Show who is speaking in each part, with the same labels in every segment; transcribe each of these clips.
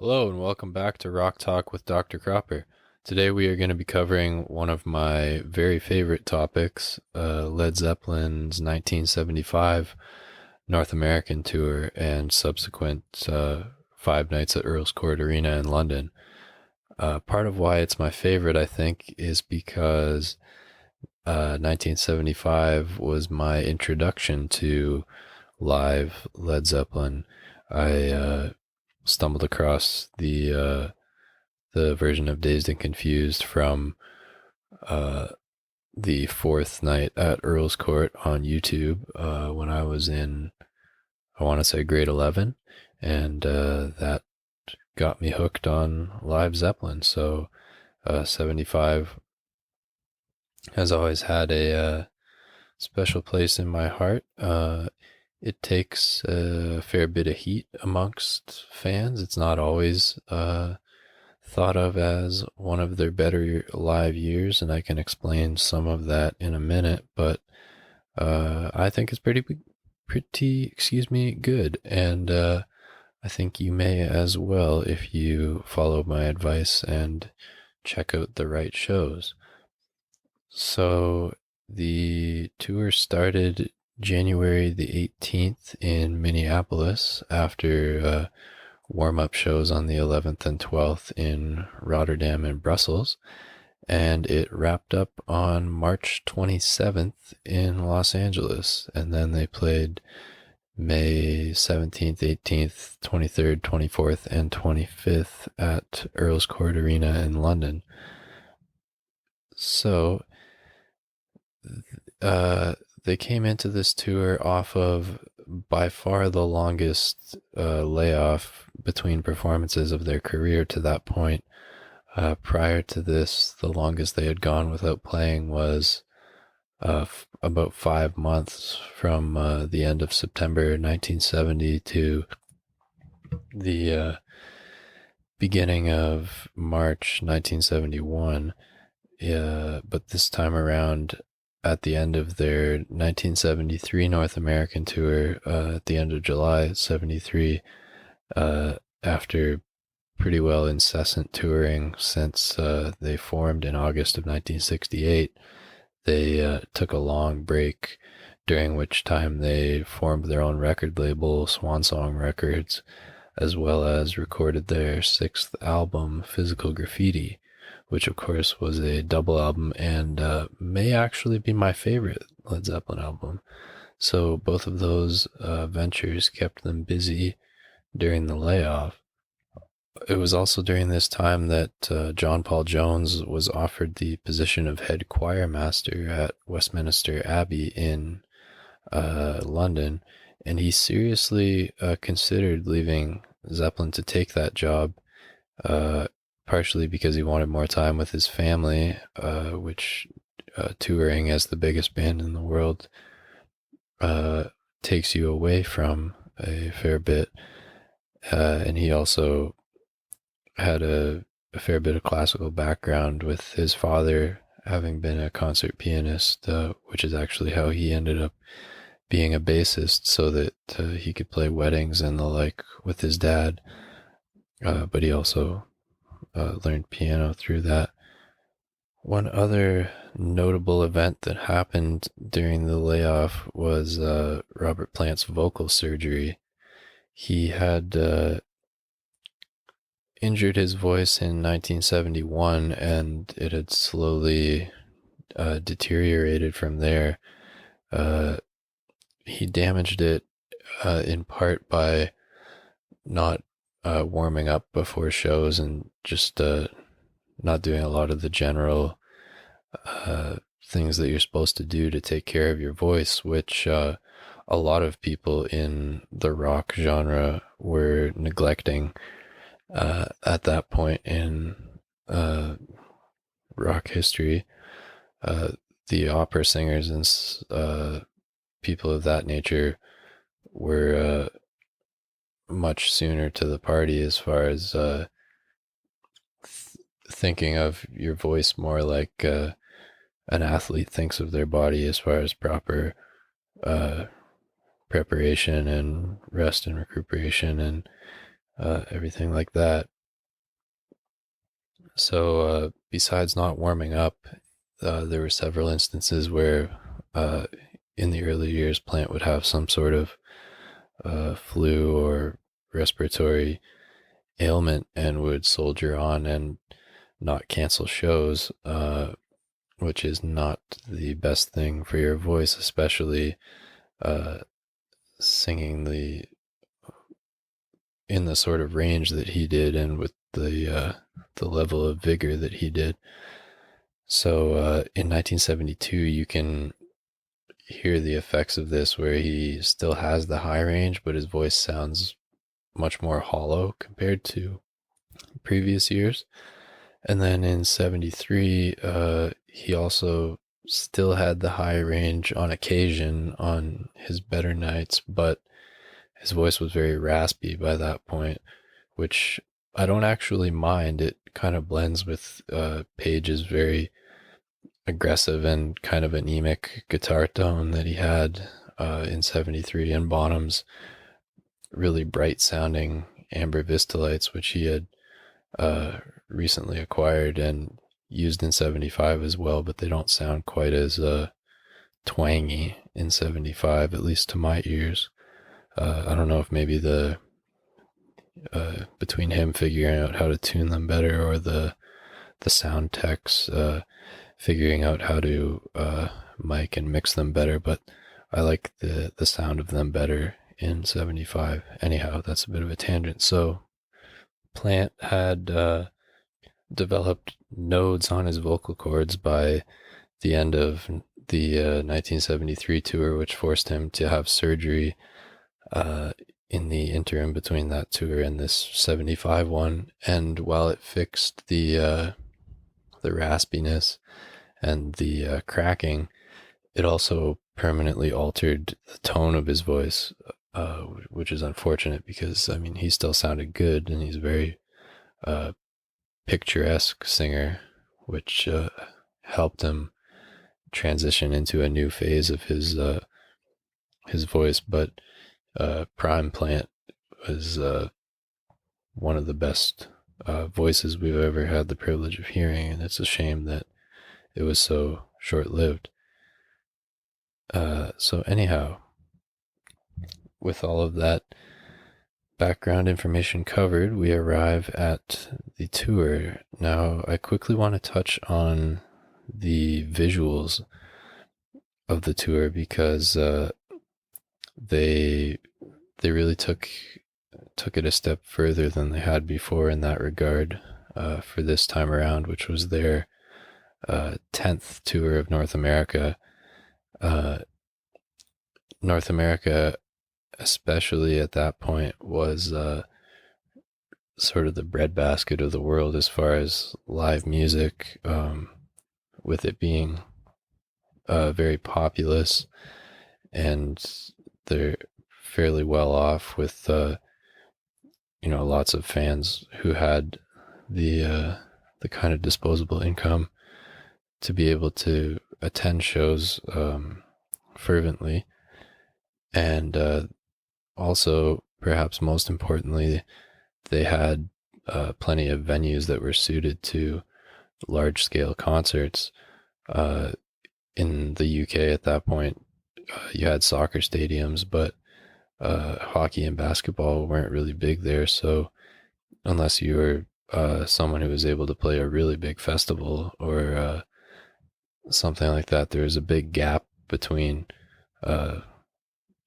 Speaker 1: Hello and welcome back to Rock Talk with Dr. Cropper. Today we are going to be covering one of my very favorite topics, Led Zeppelin's 1975 North American tour and subsequent 5 nights at Earls Court Arena in London. Part of why it's my favorite, I think, is because 1975 was my introduction to live Led Zeppelin. I stumbled across the version of Dazed and Confused from uh, the fourth night at Earls Court on YouTube when I was in, I want to say, grade 11, and that got me hooked on live Zeppelin. So 75 has always had a special place in my heart. It takes a fair bit of heat amongst fans. It's not always thought of as one of their better live years, and I can explain some of that in a minute. But I think it's pretty good, and I think you may as well if you follow my advice and check out the right shows. So the tour started January the 18th in Minneapolis after warm-up shows on the 11th and 12th in Rotterdam and Brussels, and it wrapped up on March 27th in Los Angeles, and then they played May 17th, 18th, 23rd, 24th, and 25th at Earls Court Arena in London. So they came into this tour off of by far the longest layoff between performances of their career to that point. Prior to this, the longest they had gone without playing was about 5 months from the end of September 1970 to the beginning of March 1971. But this time around, at the end of their 1973 North American tour, at the end of July 73, after pretty well incessant touring since they formed in August of 1968, they took a long break, during which time they formed their own record label, Swan Song Records, as well as recorded their sixth album, Physical Graffiti, which of course was a double album and may actually be my favorite Led Zeppelin album. So both of those ventures kept them busy during the layoff. It was also during this time that John Paul Jones was offered the position of head choir master at Westminster Abbey in London, and he seriously considered leaving Zeppelin to take that job, partially because he wanted more time with his family, which touring as the biggest band in the world takes you away from a fair bit. And he also had a fair bit of classical background, with his father having been a concert pianist, which is actually how he ended up being a bassist, so that he could play weddings and the like with his dad. But he also learned piano through that. One other notable event that happened during the layoff was Robert Plant's vocal surgery. He had injured his voice in 1971, and it had slowly deteriorated from there. He damaged it in part by not warming up before shows and just not doing a lot of the general things that you're supposed to do to take care of your voice, which a lot of people in the rock genre were neglecting at that point in rock history. The opera singers and people of that nature were much sooner to the party as far as thinking of your voice more like an athlete thinks of their body, as far as proper preparation and rest and recuperation and everything like that. So besides not warming up, there were several instances where uh, in the early years, Plant would have some sort of flu or respiratory ailment and would soldier on and not cancel shows, which is not the best thing for your voice, especially uh, singing in the sort of range that he did and with the level of vigor that he did. So in 1972, you can hear the effects of this where he still has the high range, but his voice sounds much more hollow compared to previous years. And then in 73, he also still had the high range on occasion on his better nights, but his voice was very raspy by that point, which I don't actually mind. It kind of blends with Page's very aggressive and kind of anemic guitar tone that he had in 73, and Bonham's really bright sounding amber Vista lights, which he had recently acquired and used in 75 as well, but they don't sound quite as twangy in 75, at least to my ears. I don't know if maybe the between him figuring out how to tune them better or the sound techs figuring out how to mic and mix them better, but I like the sound of them better in 75. Anyhow, that's a bit of a tangent. So Plant had developed nodes on his vocal cords by the end of the 1973 tour, which forced him to have surgery in the interim between that tour and this 75 one. And while it fixed the raspiness and the cracking, it also permanently altered the tone of his voice, which is unfortunate because, I mean, he still sounded good and he's a very picturesque singer, which helped him transition into a new phase of his voice. But Prime Plant was one of the best voices we've ever had the privilege of hearing, and it's a shame that it was so short-lived. So anyhow, with all of that background information covered, we arrive at the tour. Now, I quickly want to touch on the visuals of the tour because they really took it a step further than they had before in that regard for this time around, which was their 10th tour of North America. North America, especially at that point, was sort of the breadbasket of the world as far as live music, with it being very populous, and they're fairly well off with lots of fans who had the kind of disposable income to be able to attend shows fervently. And also, perhaps most importantly, they had plenty of venues that were suited to large-scale concerts. In the UK at that point, you had soccer stadiums, but hockey and basketball weren't really big there. So unless you were someone who was able to play a really big festival or something like that, there was a big gap between a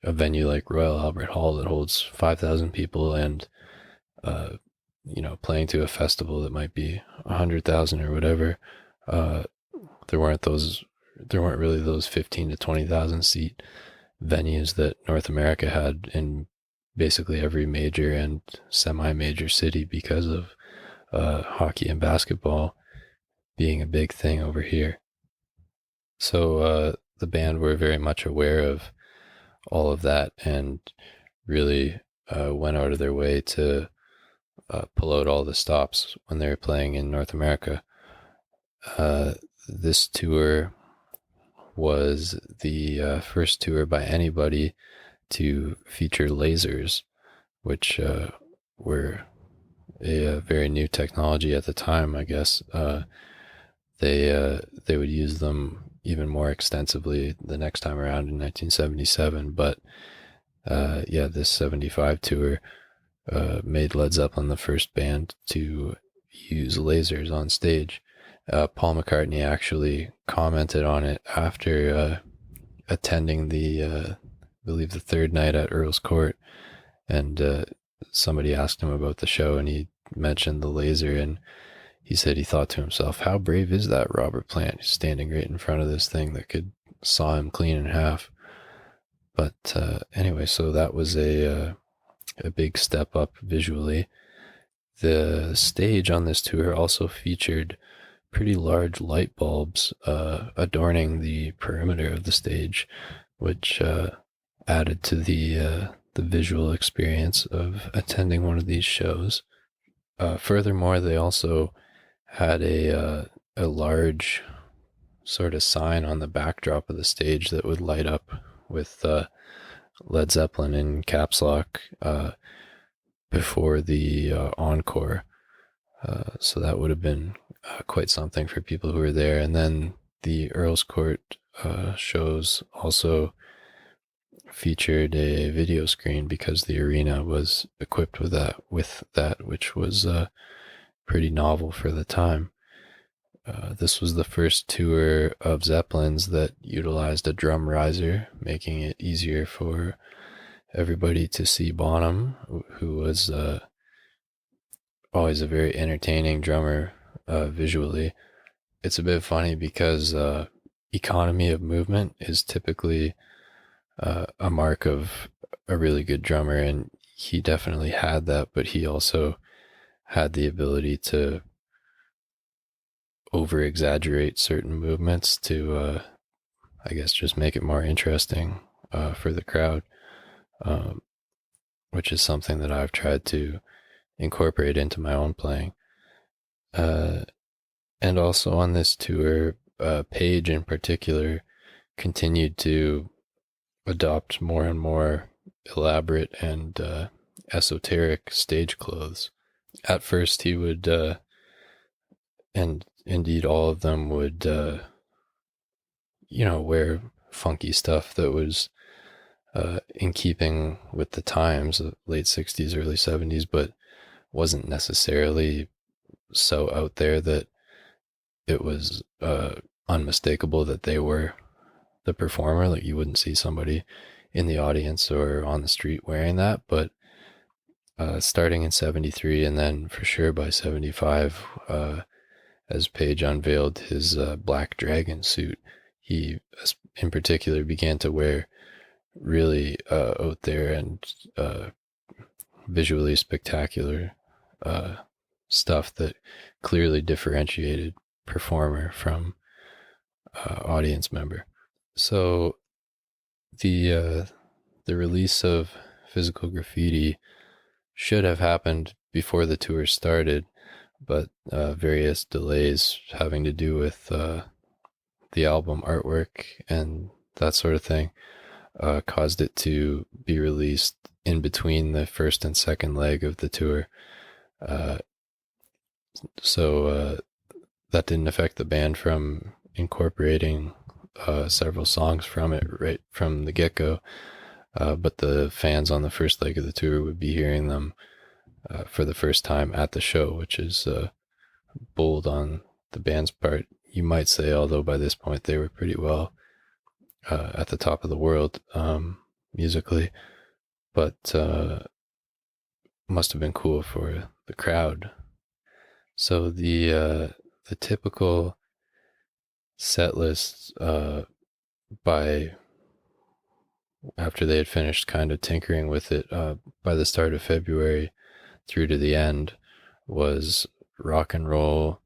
Speaker 1: venue like Royal Albert Hall that holds 5,000 people and playing to a festival that might be 100,000 or whatever. There weren't really those 15 to 20,000 seat venues that North America had in basically every major and semi-major city because of hockey and basketball being a big thing over here. So the band were very much aware of all of that and really went out of their way to pull out all the stops when they were playing in North America. This tour was the first tour by anybody to feature lasers, which were a very new technology at the time, I guess. They would use them even more extensively the next time around in 1977. But yeah, this 75 tour made Led Zeppelin the first band to use lasers on stage. Paul McCartney actually commented on it after attending I believe the third night at Earls Court, and somebody asked him about the show, and he mentioned the laser, and he said he thought to himself, "How brave is that Robert Plant? He's standing right in front of this thing that could saw him clean in half." But anyway, so that was a big step up visually. The stage on this tour also featured pretty large light bulbs adorning the perimeter of the stage, which added to the visual experience of attending one of these shows. Furthermore, they also had a large sort of sign on the backdrop of the stage that would light up with Led Zeppelin in caps lock before the encore. So that would have been quite something for people who were there. And then the Earls Court shows also featured a video screen because the arena was equipped with that, which was pretty novel for the time. This was the first tour of Zeppelin's that utilized a drum riser, making it easier for everybody to see Bonham, who was always a very entertaining drummer visually. It's a bit funny because economy of movement is typically a mark of a really good drummer, and he definitely had that, but he also had the ability to over exaggerate certain movements to I guess just make it more interesting for the crowd, which is something that I've tried to incorporate into my own playing. And also on this tour, Page in particular continued to adopt more and more elaborate and esoteric stage clothes. At first, he would, and indeed all of them would, wear funky stuff that was in keeping with the times, late 60s, early 70s, but wasn't necessarily so out there that it was unmistakable that they were the performer. Like, you wouldn't see somebody in the audience or on the street wearing that. But starting in 73 and then for sure by 75, as Page unveiled his Black Dragon suit, he in particular began to wear really out there and visually spectacular stuff that clearly differentiated performer from audience member. So the release of Physical Graffiti should have happened before the tour started, but various delays having to do with the album artwork and that sort of thing caused it to be released in between the first and second leg of the tour. So that didn't affect the band from incorporating several songs from it right from the get-go, but the fans on the first leg of the tour would be hearing them for the first time at the show, which is bold on the band's part, you might say, although by this point they were pretty well at the top of the world musically, but must have been cool for the crowd. So the typical set list by after they had finished kind of tinkering with it by the start of February through to the end was Rock and Roll,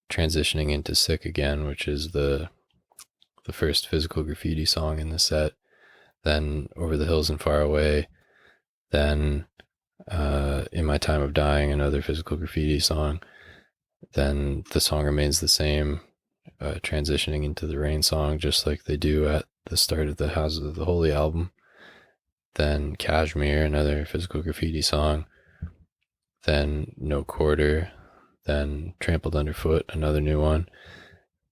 Speaker 1: transitioning into Sick Again, which is the first Physical Graffiti song in the set, then Over the Hills and Far Away, then In My Time of Dying, another Physical Graffiti song, then The Song Remains the Same, transitioning into the Rain song, just like they do at the start of the Houses of the Holy album, then Kashmir, another Physical Graffiti song, then No Quarter, then Trampled Underfoot, another new one,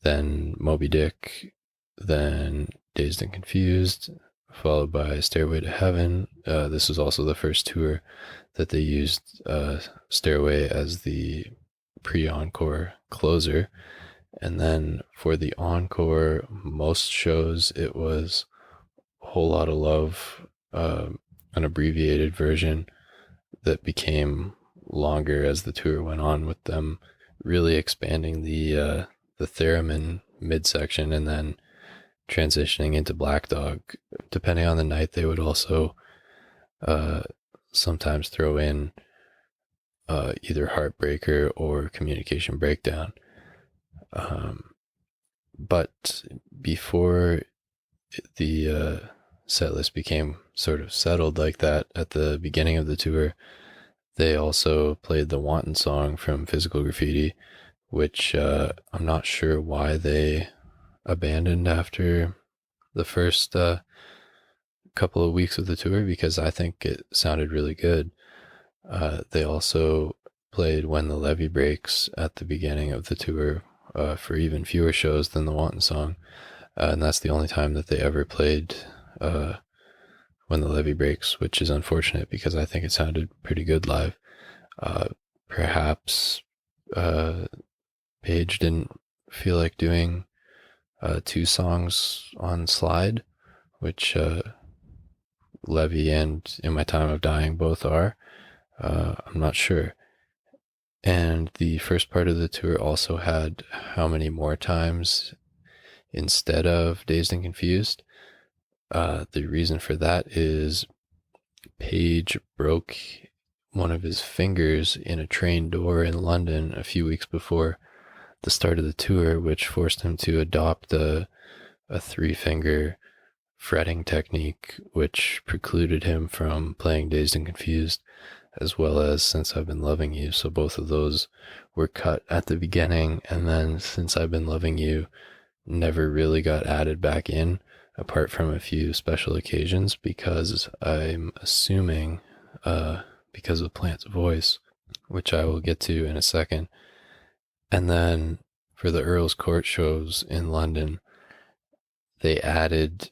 Speaker 1: then Moby Dick, then Dazed and Confused, followed by Stairway to Heaven. This was also the first tour that they used Stairway as the pre-encore closer. And then for the encore, most shows it was Whole Lot of Love, an abbreviated version that became longer as the tour went on, with them really expanding the theremin midsection and then transitioning into Black Dog. Depending on the night, they would also sometimes throw in either Heartbreaker or Communication Breakdown. But before the set list became sort of settled like that at the beginning of the tour, they also played the Wanton song from Physical Graffiti, which I'm not sure why they abandoned after the first couple of weeks of the tour, because I think it sounded really good. They also played When the Levee Breaks at the beginning of the tour for even fewer shows than the Wanton song. And that's the only time that they ever played When the Levee Breaks, which is unfortunate because I think it sounded pretty good live. Perhaps Page didn't feel like doing 2 songs on slide, which Levee and In My Time of Dying both are. I'm not sure. And the first part of the tour also had How Many More Times instead of Dazed and Confused. The reason for that is Page broke one of his fingers in a train door in London a few weeks before the start of the tour, which forced him to adopt a 3-finger fretting technique, which precluded him from playing Dazed and Confused, as well as Since I've Been Loving You. So both of those were cut at the beginning, and then Since I've Been Loving You never really got added back in, apart from a few special occasions, because I'm assuming because of Plant's voice, which I will get to in a second. And then for the Earls Court shows in London, they added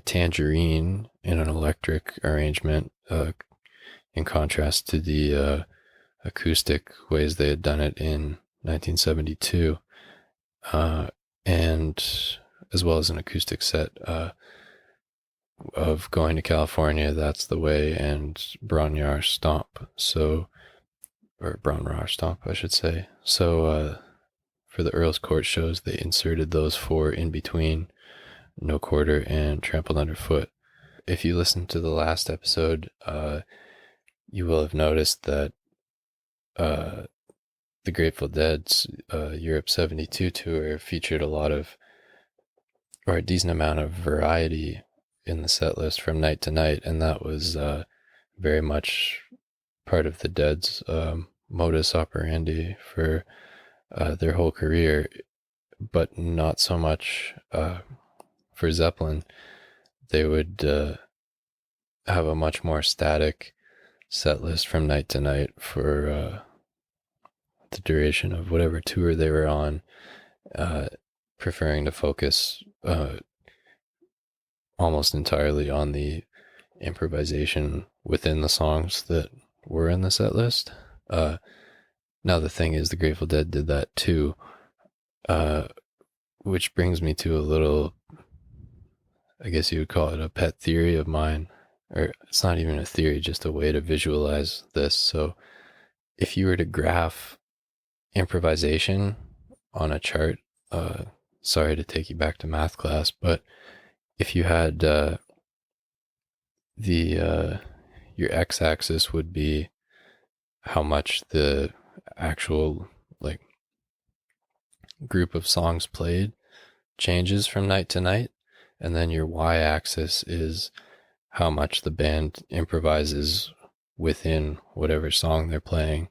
Speaker 1: Tangerine in an electric arrangement, in contrast to the acoustic ways they had done it in 1972, and as well as an acoustic set of Going to California, That's the Way, and Bron-Y-Aur Stomp. So, or Bron-Y-Aur Stomp, I should say. So for the Earls Court shows, they inserted those 4 in between No Quarter and Trampled Underfoot. If you listened to the last episode, you will have noticed that the Grateful Dead's Europe 72 tour featured a lot of, or a decent amount of variety in the set list from night to night, and that was very much part of the Dead's modus operandi for their whole career, but not so much for Zeppelin. They would have a much more static set list from night to night for the duration of whatever tour they were on, preferring to focus almost entirely on the improvisation within the songs that were in the set list. Now the thing is, the Grateful Dead did that too, which brings me to a little, I guess you would call it a pet theory of mine, or it's not even a theory, just a way to visualize this. So if you were to graph improvisation on a chart, sorry to take you back to math class, but if you had your x-axis would be how much the actual like group of songs played changes from night to night, and then your y-axis is how much the band improvises within whatever song they're playing.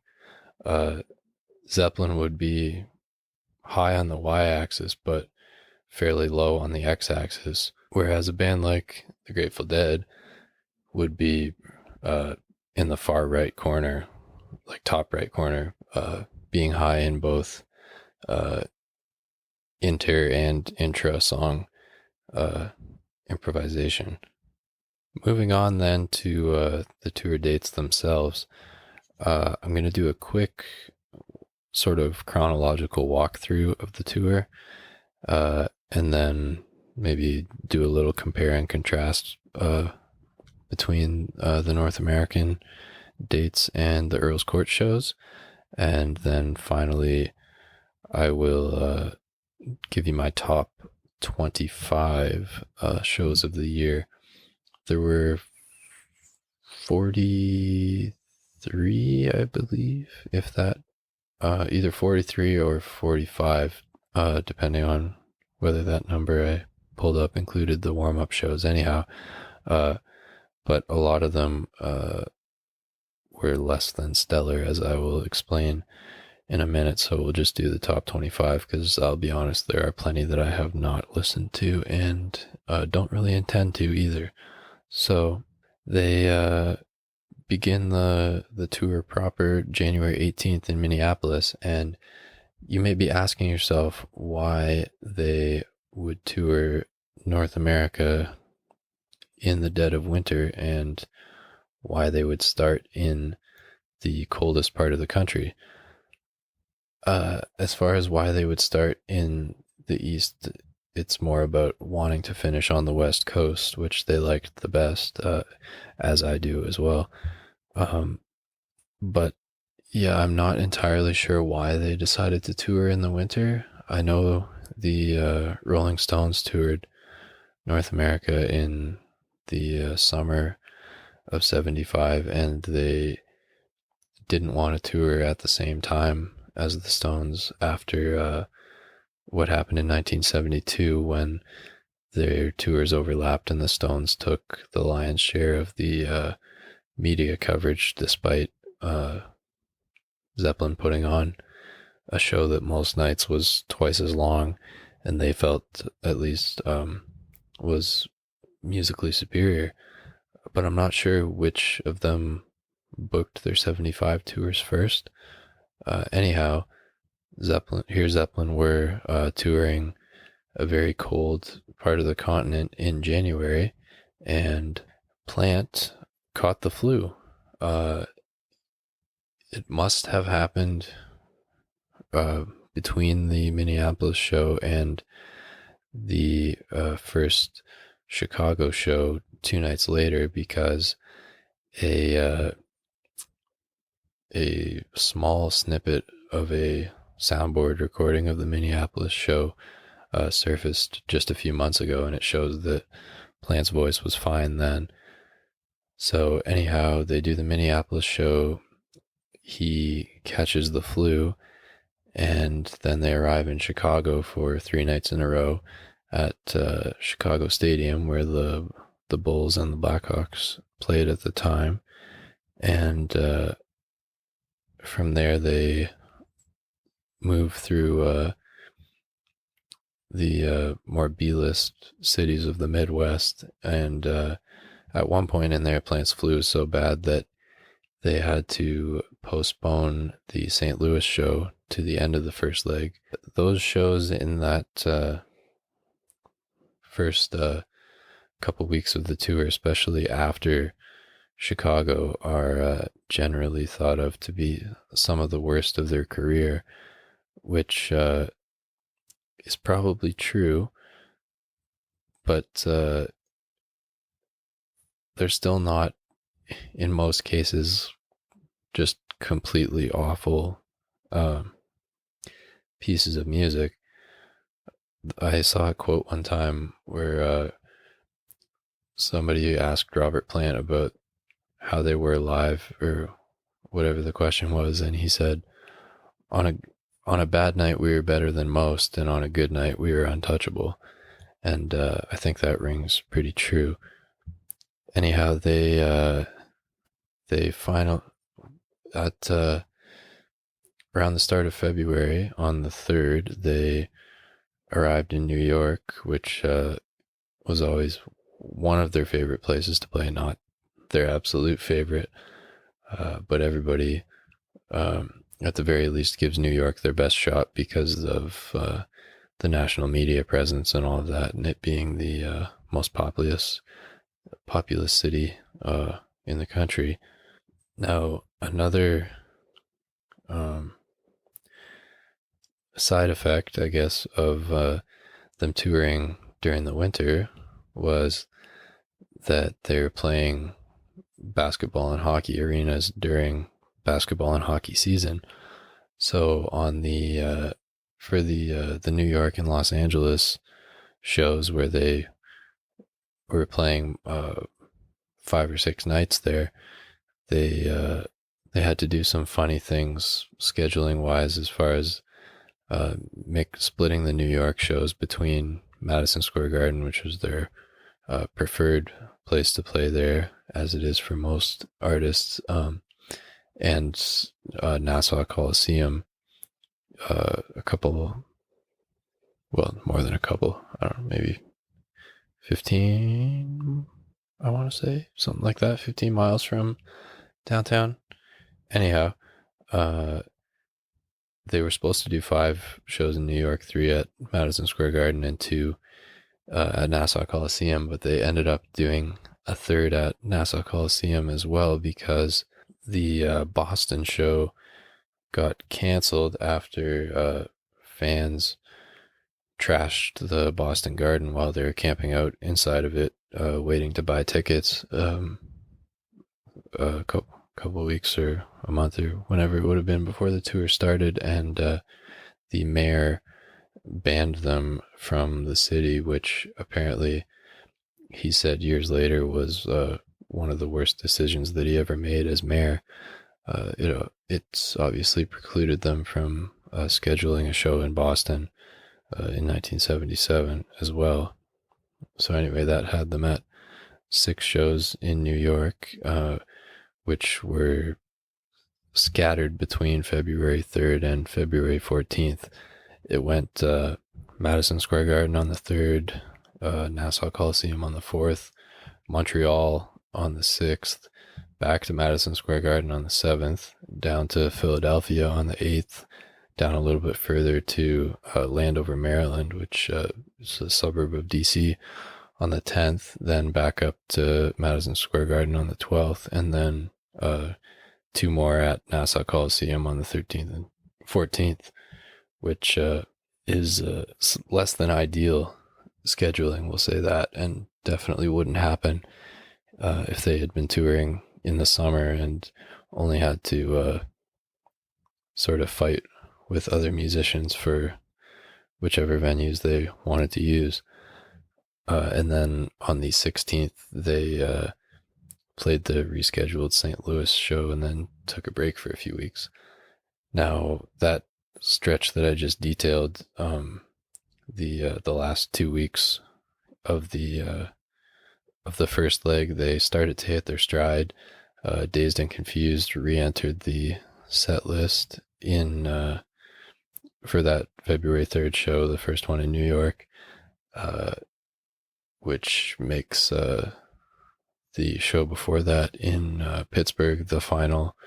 Speaker 1: Zeppelin would be high on the y-axis but fairly low on the x-axis, whereas a band like the Grateful Dead would be in the far right corner, like top right corner, being high in both uh, inter and intra song uh, improvisation. Moving on then to the tour dates themselves, I'm going to do a quick sort of chronological walkthrough of the tour, and then maybe do a little compare and contrast between the North American dates and the Earls Court shows. And then finally, I will give you my top 25 shows of the year. There were 43, I believe, if that, either 43 or 45, depending on whether that number I pulled up included the warm-up shows. Anyhow, but a lot of them were less than stellar, as I will explain in a minute. So we'll just do the top 25, because I'll be honest, there are plenty that I have not listened to and don't really intend to either. So they begin the tour proper January 18th in Minneapolis, and you may be asking yourself why they would tour North America in the dead of winter and why they would start in the coldest part of the country. As far as why they would start in the East, it's more about wanting to finish on the West Coast, which they liked the best, as I do as well. But yeah, I'm not entirely sure why they decided to tour in the winter. I know the Rolling Stones toured North America in the summer of 75, and they didn't want to tour at the same time as the Stones after what happened in 1972, when their tours overlapped and the Stones took the lion's share of the media coverage, despite Zeppelin putting on a show that most nights was twice as long, and they felt at least was musically superior. But I'm not sure which of them booked their 75 tours first. Anyhow, Zeppelin were touring a very cold part of the continent in January, and Plant caught the flu. It must have happened between the Minneapolis show and the first Chicago show 2 nights later, because a small snippet of a soundboard recording of the Minneapolis show surfaced just a few months ago, and it shows that Plant's voice was fine then. So anyhow, they do the Minneapolis show, he catches the flu, and then they arrive in Chicago for 3 nights in a row at Chicago Stadium, where the Bulls and the Blackhawks played at the time. And from there they move through the more B-list cities of the Midwest, and at one point in there, Plant's flu was so bad that they had to postpone the St. Louis show to the end of the first leg. Those shows in that first couple weeks of the tour, especially after Chicago, are generally thought of to be some of the worst of their career, which is probably true, but they're still not, in most cases, just completely awful pieces of music. I saw a quote one time where somebody asked Robert Plant about how they were live, or whatever the question was, and he said, on a bad night we were better than most, and on a good night we were untouchable. And I think that rings pretty true. Anyhow, they final at around the start of February, on the 3rd, they arrived in New York, which was always one of their favorite places to play, not their absolute favorite, but everybody at the very least gives New York their best shot because of the national media presence and all of that, and it being the most populous city in the country. Now, another um, side effect, I guess, of them touring during the winter was that they're playing basketball and hockey arenas during basketball and hockey season. So on the for the New York and Los Angeles shows where they were playing 5 or 6 nights there, they had to do some funny things scheduling wise as far as splitting the New York shows between Madison Square Garden, which was their preferred place to play there, as it is for most artists, and Nassau Coliseum. A couple, well, more than a couple, I don't know, maybe 15, I want to say, something like that, 15 miles from downtown. Anyhow, they were supposed to do 5 shows in New York, 3 at Madison Square Garden and 2 at Nassau Coliseum, but they ended up doing a 3rd at Nassau Coliseum as well because the Boston show got canceled after fans trashed the Boston Garden while they were camping out inside of it, waiting to buy tickets a couple weeks or a month or whenever it would have been before the tour started, and the mayor banned them from the city, which apparently he said years later was one of the worst decisions that he ever made as mayor. It's obviously precluded them from scheduling a show in Boston in 1977 as well. So anyway, that had them at 6 shows in New York, which were scattered between February 3rd and February 14th. It went Madison Square Garden on the 3rd, Nassau Coliseum on the 4th, Montreal on the 6th, back to Madison Square Garden on the 7th, down to Philadelphia on the 8th, down a little bit further to Landover, Maryland, which is a suburb of DC, on the 10th, then back up to Madison Square Garden on the 12th, and then 2 more at Nassau Coliseum on the 13th and 14th, which is less than ideal scheduling, we'll say that, and definitely wouldn't happen if they had been touring in the summer and only had to sort of fight with other musicians for whichever venues they wanted to use. And then on the 16th, they played the rescheduled St. Louis show and then took a break for a few weeks. Now, that stretch that I just detailed, the last 2 weeks of the first leg, they started to hit their stride. Dazed and Confused re-entered the set list in for that February 3rd show, the first one in New York, which makes the show before that in Pittsburgh the final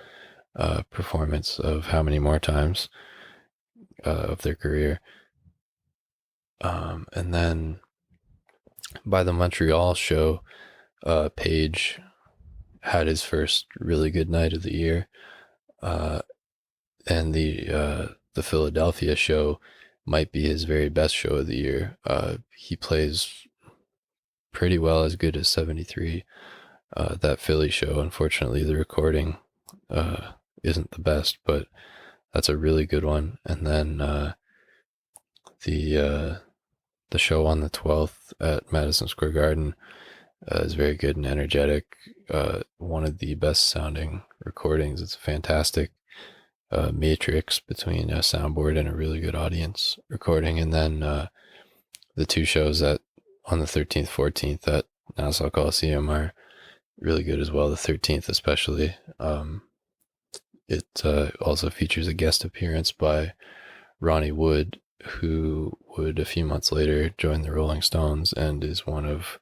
Speaker 1: performance of How Many More Times of their career. And then by the Montreal show, Page had his first really good night of the year, and the Philadelphia show might be his very best show of the year. He plays pretty well, as good as 73. That Philly show, unfortunately, the recording isn't the best, but that's a really good one. And then the show on the 12th at Madison Square Garden is very good and energetic. One of the best sounding recordings. It's a fantastic matrix between a soundboard and a really good audience recording. And then the 2 shows on the 13th, 14th at Nassau Coliseum are really good as well. The 13th especially. It also features a guest appearance by Ronnie Wood, who would a few months later join the Rolling Stones and is one of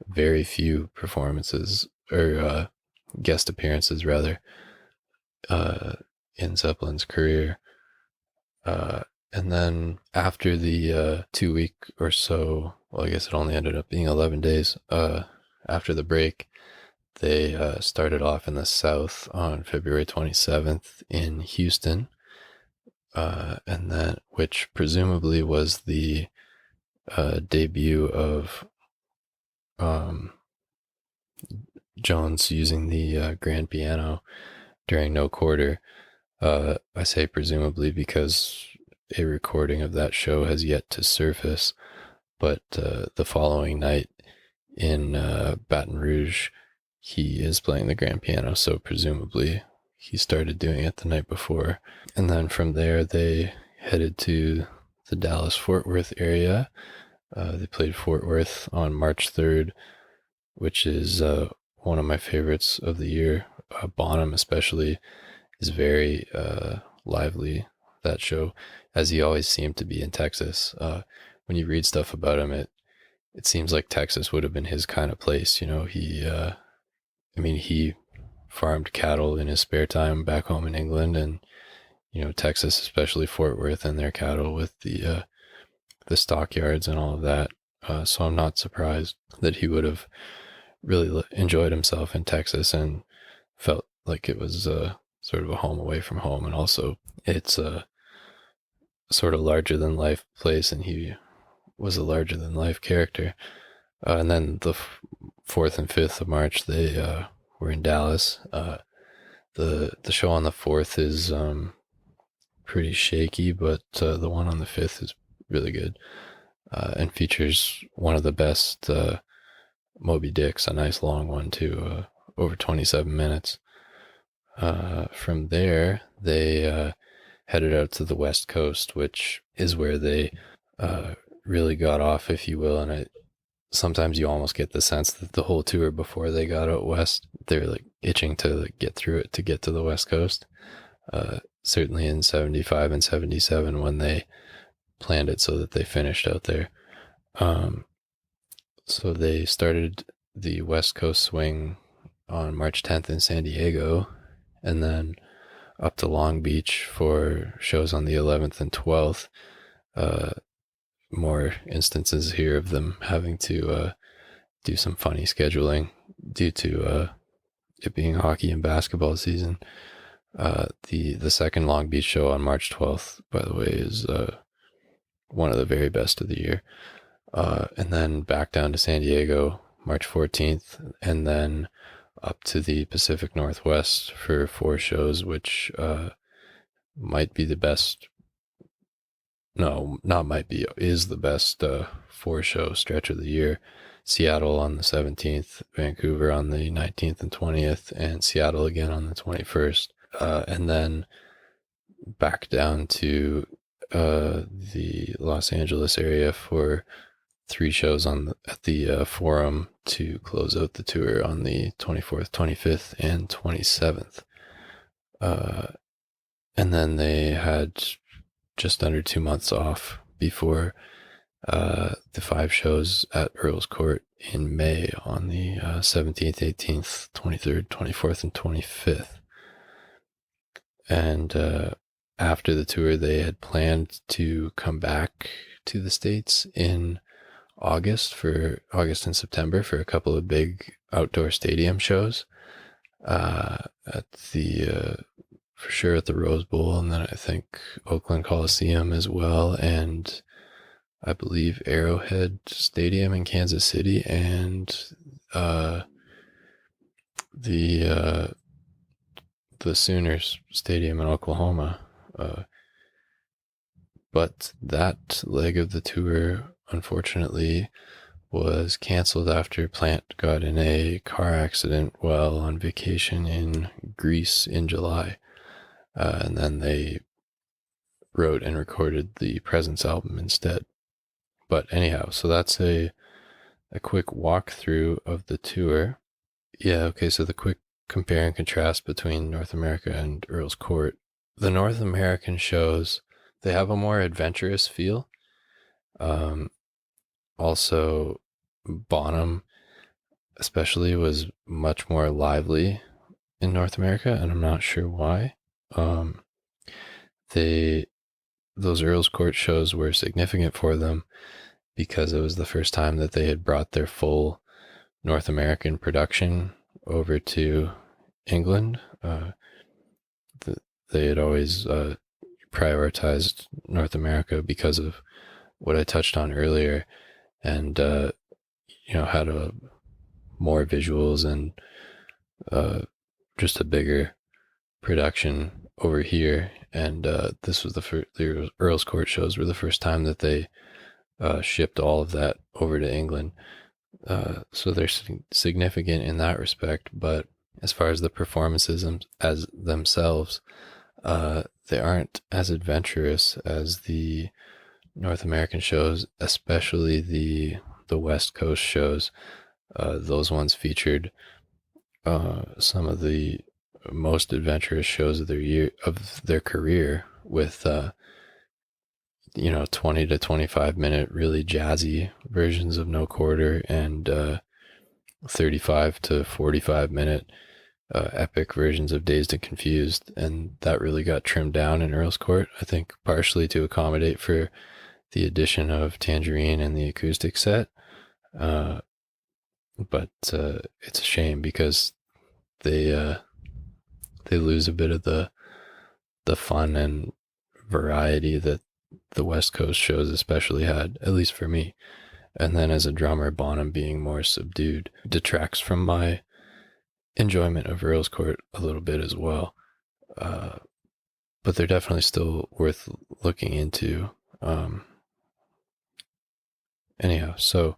Speaker 1: very few performances, or guest appearances rather, in Zeppelin's career. And then after the 2 week or so, well, I guess it only ended up being 11 days after the break, they started off in the South on February 27th in Houston, and then which presumably was the debut of um, Jones using the grand piano during No Quarter. I say presumably because a recording of that show has yet to surface, but the following night in Baton Rouge, he is playing the grand piano, so presumably he started doing it the night before. And then from there, they headed to the Dallas-Fort Worth area. They played Fort Worth on March 3rd, which is one of my favorites of the year. Bonham especially is very lively, that show, as he always seemed to be in Texas. When you read stuff about him, it seems like Texas would have been his kind of place. You know, he farmed cattle in his spare time back home in England, and Texas, especially Fort Worth and their cattle with the stockyards and all of that. So I'm not surprised that he would have really enjoyed himself in Texas and felt like it was sort of a home away from home, and also it's a sort of larger than life place, and he was a larger than life character. And then the 4th and 5th of March, they were in Dallas. The show on the 4th is pretty shaky, but the one on the 5th is really good, and features one of the best Moby Dicks, a nice long one too, over 27 minutes. From there, they headed out to the West Coast, which is where they really got off, if you will. And sometimes you almost get the sense that the whole tour before they got out west, they were like itching to get through it to get to the West Coast. Certainly in 75 and 77 when they planned it so that they finished out there. So they started the West Coast swing on March 10th in San Diego, and then up to Long Beach for shows on the 11th and 12th. More instances here of them having to do some funny scheduling due to it being hockey and basketball season. The second Long Beach show on March 12th, by the way, is one of the very best of the year. And then back down to San Diego, March 14th, and then up to the Pacific Northwest for 4 shows, which might be the best. No, not might be, is the best 4-show stretch of the year. Seattle on the 17th, Vancouver on the 19th and 20th, and Seattle again on the 21st. And then back down to the Los Angeles area for 3 shows at the Forum to close out the tour on the 24th, 25th, and 27th. And then they had just under 2 months off before the 5 shows at Earls Court in May on the 17th, 18th, 23rd, 24th, and 25th. And after the tour, they had planned to come back to the States in August and September for a couple of big outdoor stadium shows at the for sure at the Rose Bowl, and then I think Oakland Coliseum as well, and I believe Arrowhead Stadium in Kansas City, and the Sooners Stadium in Oklahoma. But that leg of the tour, unfortunately, was canceled after Plant got in a car accident while on vacation in Greece in July. And then they wrote and recorded the Presence album instead. But anyhow, so that's a quick walkthrough of the tour. Yeah, okay, so the quick compare and contrast between North America and Earls Court. The North American shows, they have a more adventurous feel. Also, Bonham especially was much more lively in North America, and I'm not sure why. Um, they those Earls Court shows were significant for them because it was the first time that they had brought their full North American production over to England. They had always prioritized North America because of what I touched on earlier, and had more visuals and just a bigger production over here. And this was the Earls Court shows were the first time that they shipped all of that over to England. So they're significant in that respect. But as far as the performances as themselves, they aren't as adventurous as the North American shows, especially the West Coast shows. Those ones featured some of the most adventurous shows of their career, with 20 to 25-minute really jazzy versions of No Quarter, and 35 to 45-minute epic versions of Dazed and Confused. And that really got trimmed down in Earls Court, I think partially to accommodate for the addition of Tangerine and the acoustic set. But it's a shame because they lose a bit of the fun and variety that the West Coast shows especially had, at least for me. And then as a drummer, Bonham being more subdued detracts from my enjoyment of Earls Court a little bit as well. But they're definitely still worth looking into. Anyhow, so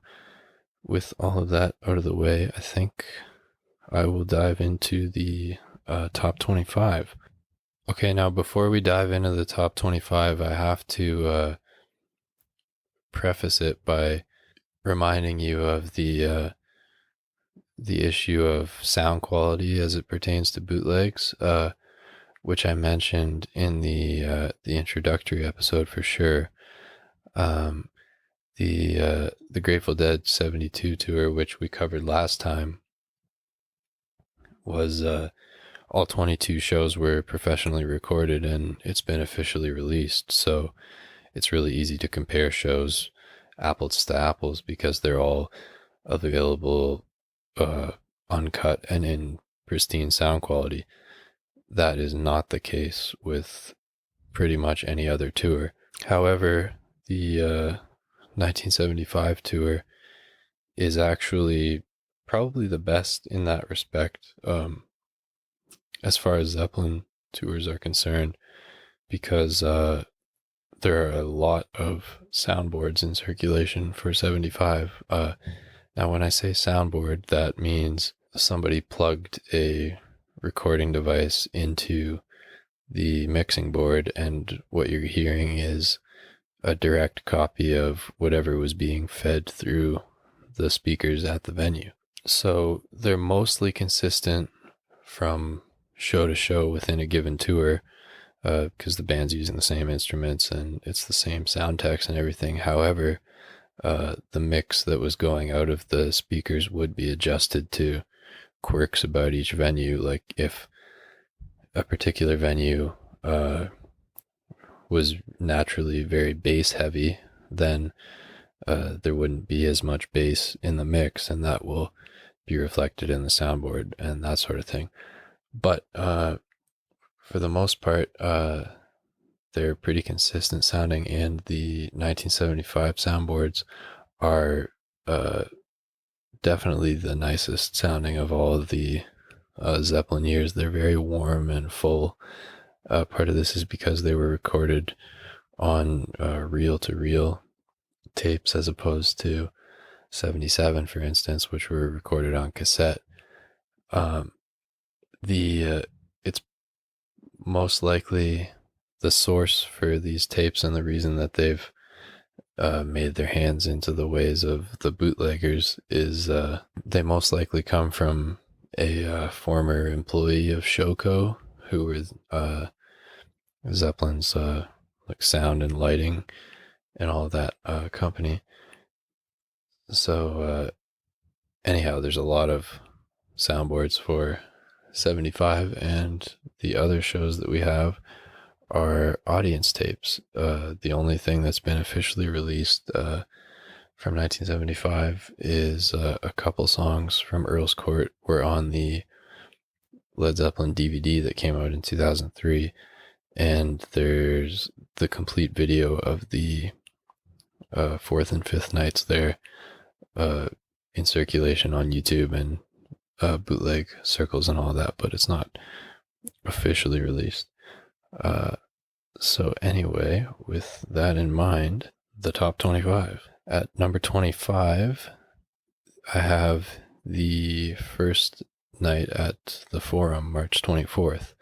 Speaker 1: with all of that out of the way, I think I will dive into the top 25. Okay, now before we dive into the top 25, I have to preface it by reminding you of the issue of sound quality as it pertains to bootlegs, which I mentioned in the introductory episode for sure. The Grateful Dead 72 tour, which we covered last time, was all 22 shows were professionally recorded, and it's been officially released. So it's really easy to compare shows apples to apples because they're all available uncut and in pristine sound quality. That is not the case with pretty much any other tour. However, the 1975 tour is actually probably the best in that respect, as far as Zeppelin tours are concerned, because there are a lot of soundboards in circulation for 75. Now, when I say soundboard, that means somebody plugged a recording device into the mixing board, and what you're hearing is a direct copy of whatever was being fed through the speakers at the venue. So they're mostly consistent from show to show within a given tour, because the band's using the same instruments and it's the same sound techs and everything. However, the mix that was going out of the speakers would be adjusted to quirks about each venue. Like if a particular venue was naturally very bass heavy, then there wouldn't be as much bass in the mix, and that will be reflected in the soundboard and that sort of thing. But for the most part, they're pretty consistent sounding, and the 1975 soundboards are definitely the nicest sounding of all of the Zeppelin years. They're very warm and full. Part of this is because they were recorded on reel-to-reel tapes as opposed to 77, for instance, which were recorded on cassette. It's most likely the source for these tapes, and the reason that they've made their hands into the ways of the bootleggers is they most likely come from a former employee of Showco, who were Zeppelin's like sound and lighting and all that company. So anyhow, there's a lot of soundboards for 75, and the other shows that we have are audience tapes. The only thing that's been officially released from 1975 is a couple songs from Earls Court were on the Led Zeppelin DVD that came out in 2003, and there's the complete video of the fourth and fifth nights there in circulation on YouTube and bootleg circles and all that, but it's not officially released. So anyway, with that in mind, the top 25. At number 25, I have the first night at the Forum, March 24th.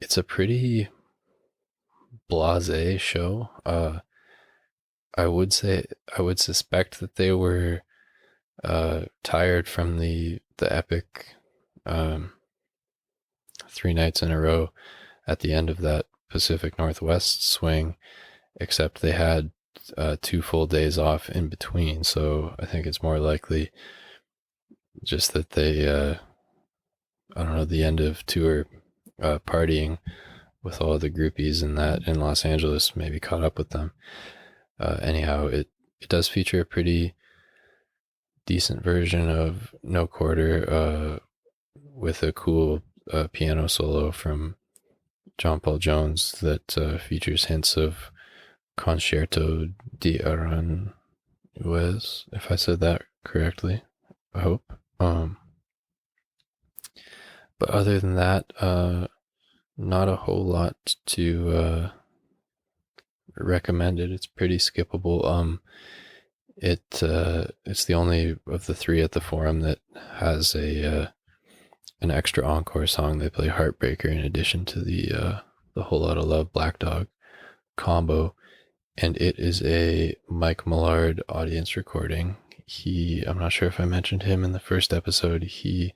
Speaker 1: It's a pretty blasé show. I would suspect that they were tired from the epic 3 nights in a row at the end of that Pacific Northwest swing, except they had 2 full days off in between. So I think it's more likely just that they, I don't know, the end of tour partying with all the groupies and that in Los Angeles maybe caught up with them. Anyhow, it does feature a pretty decent version of No Quarter with a cool piano solo from John Paul Jones that features hints of Concerto di Aranjuez, if I said that correctly, I hope. But other than that, not a whole lot to recommend it. It's pretty skippable. It's the only of the 3 at the Forum that has an extra encore song. They play Heartbreaker in addition to the Whole Lotta Love Black Dog combo, and it is a Mike Millard audience recording. I'm not sure if I mentioned him in the first episode. He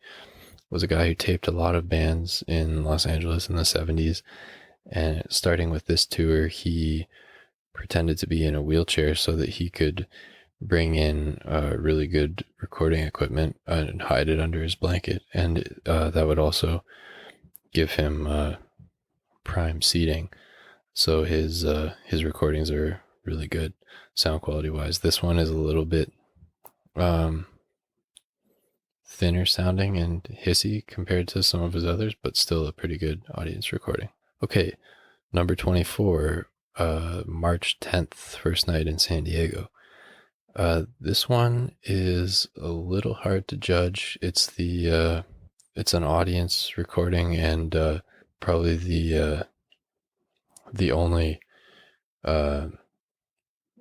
Speaker 1: was a guy who taped a lot of bands in Los Angeles in the 70s, and starting with this tour, he pretended to be in a wheelchair so that he could bring in really good recording equipment and hide it under his blanket, and that would also give him prime seating. So his recordings are really good sound quality wise. This one is a little bit thinner sounding and hissy compared to some of his others, but still a pretty good audience recording. Okay, number 24, March 10th, first night in San Diego. This one is a little hard to judge. It's an audience recording, and probably the only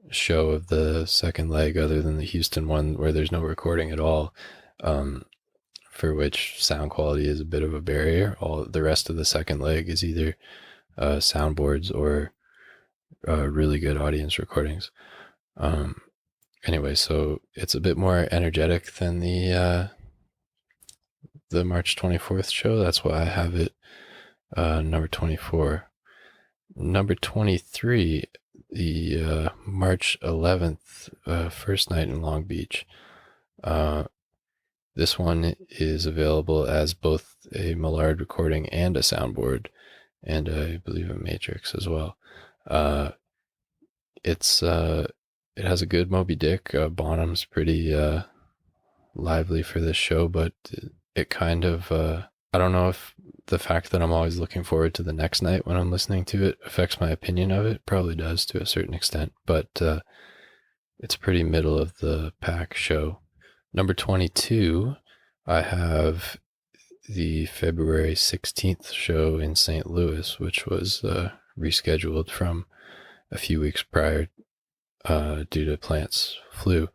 Speaker 1: show of the second leg other than the Houston one where there's no recording at all, for which sound quality is a bit of a barrier. All the rest of the second leg is either soundboards or really good audience recordings. Anyway, so it's a bit more energetic than the March 24th show. That's why I have it number 24. Number 23, the March 11th first night in Long Beach. This one is available as both a Millard recording and a soundboard, and I believe a Matrix as well. It has a good Moby Dick. Bonham's pretty lively for this show, but it kind of, I don't know if the fact that I'm always looking forward to the next night when I'm listening to it affects my opinion of it. Probably does to a certain extent, but it's a pretty middle of the pack show. Number 22, I have the February 16th show in St. Louis, which was rescheduled from a few weeks prior due to Plant's flu.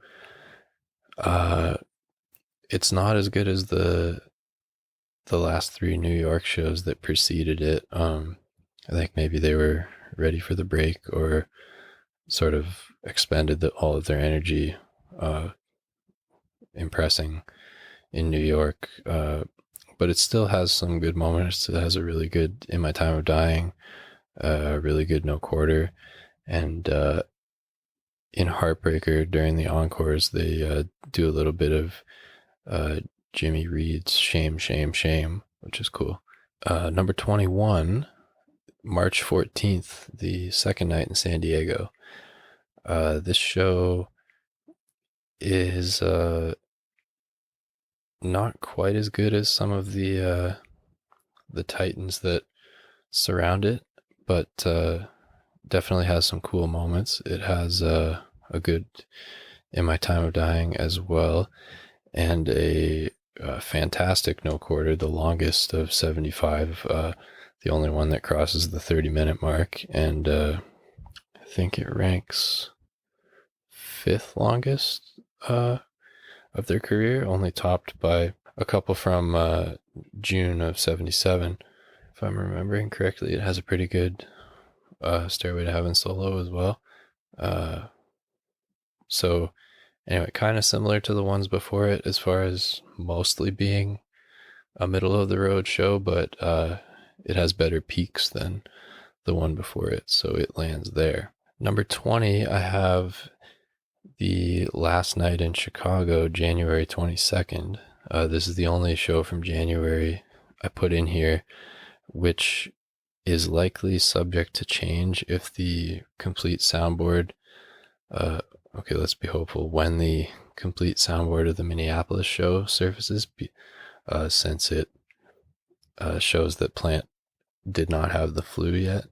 Speaker 1: It's not as good as the last 3 New York shows that preceded it. I think maybe they were ready for the break or sort of expended all of their energy impressing in New York. But it still has some good moments. It has a really good In My Time of Dying, a really good No Quarter, and in Heartbreaker during the encores, they do a little bit of Jimmy Reed's Shame, Shame, Shame, which is cool. Number 21, March 14th, the second night in San Diego. This show is not quite as good as some of the titans that surround it, but definitely has some cool moments. It has a good In My Time of Dying as well, and a fantastic no quarter, the longest of 75, the only one that crosses the 30-minute mark, and I think it ranks fifth longest of their career, only topped by a couple from June of 77. If I'm remembering correctly, it has a pretty good Stairway to Heaven solo as well. So anyway, kind of similar to the ones before it as far as mostly being a middle of the road show, but it has better peaks than the one before it, so it lands there. Number 20, I have the last night in Chicago, January 22nd. This is the only show from January I put in here, which is likely subject to change if the complete soundboard, okay, let's be hopeful, when the complete soundboard of the Minneapolis show surfaces, since it shows that Plant did not have the flu yet,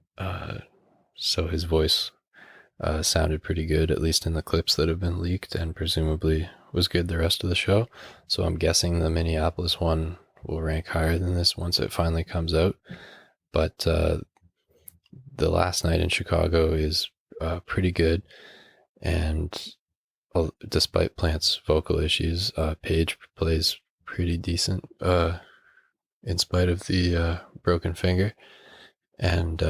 Speaker 1: so his voice sounded pretty good, at least in the clips that have been leaked, and presumably was good the rest of the show. So I'm guessing the Minneapolis one will rank higher than this once it finally comes out. But the last night in Chicago is pretty good, and despite Plant's vocal issues, Page plays pretty decent in spite of the broken finger, and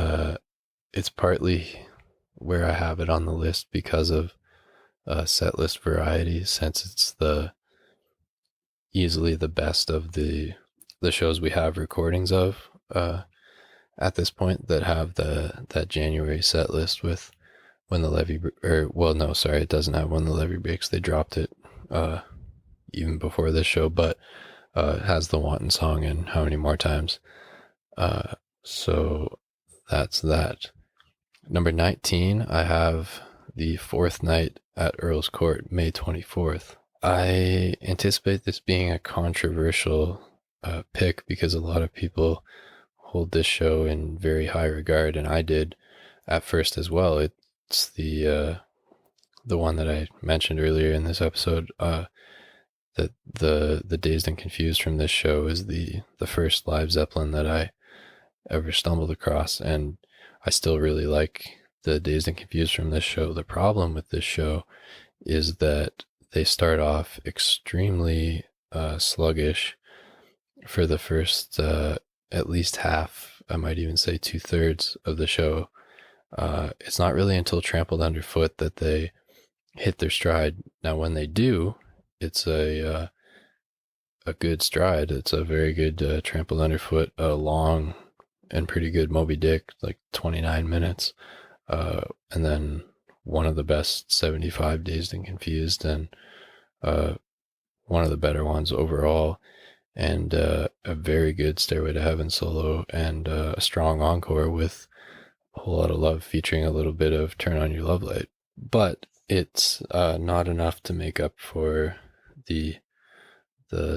Speaker 1: it's partly where I have it on the list because of set list variety, since it's easily the best of the shows we have recordings of at this point that have that January set list with When the Levee, it doesn't have When the Levee Breaks. They dropped it even before this show, but it has the Wanton song and How Many More Times. So that's that. Number 19, I have the fourth night at Earls Court, May 24th. I anticipate this being a controversial pick because a lot of people hold this show in very high regard, and I did at first as well. It's the one that I mentioned earlier in this episode, that the Dazed and Confused from this show is the first live Zeppelin that I ever stumbled across, and I still really like the Dazed and Confused from this show. The problem with this show is that they start off extremely sluggish for the first at least half, I might even say 2/3 of the show. It's not really until Trampled Underfoot that they hit their stride. Now, when they do, it's a good stride. It's a very good Trampled Underfoot, a long and pretty good Moby Dick, like 29 minutes. And then one of the best 75 Dazed and Confused, and one of the better ones overall, and a very good Stairway to Heaven solo, and a strong encore with A Whole Lot of Love featuring a little bit of Turn On Your Love Light. But it's not enough to make up for the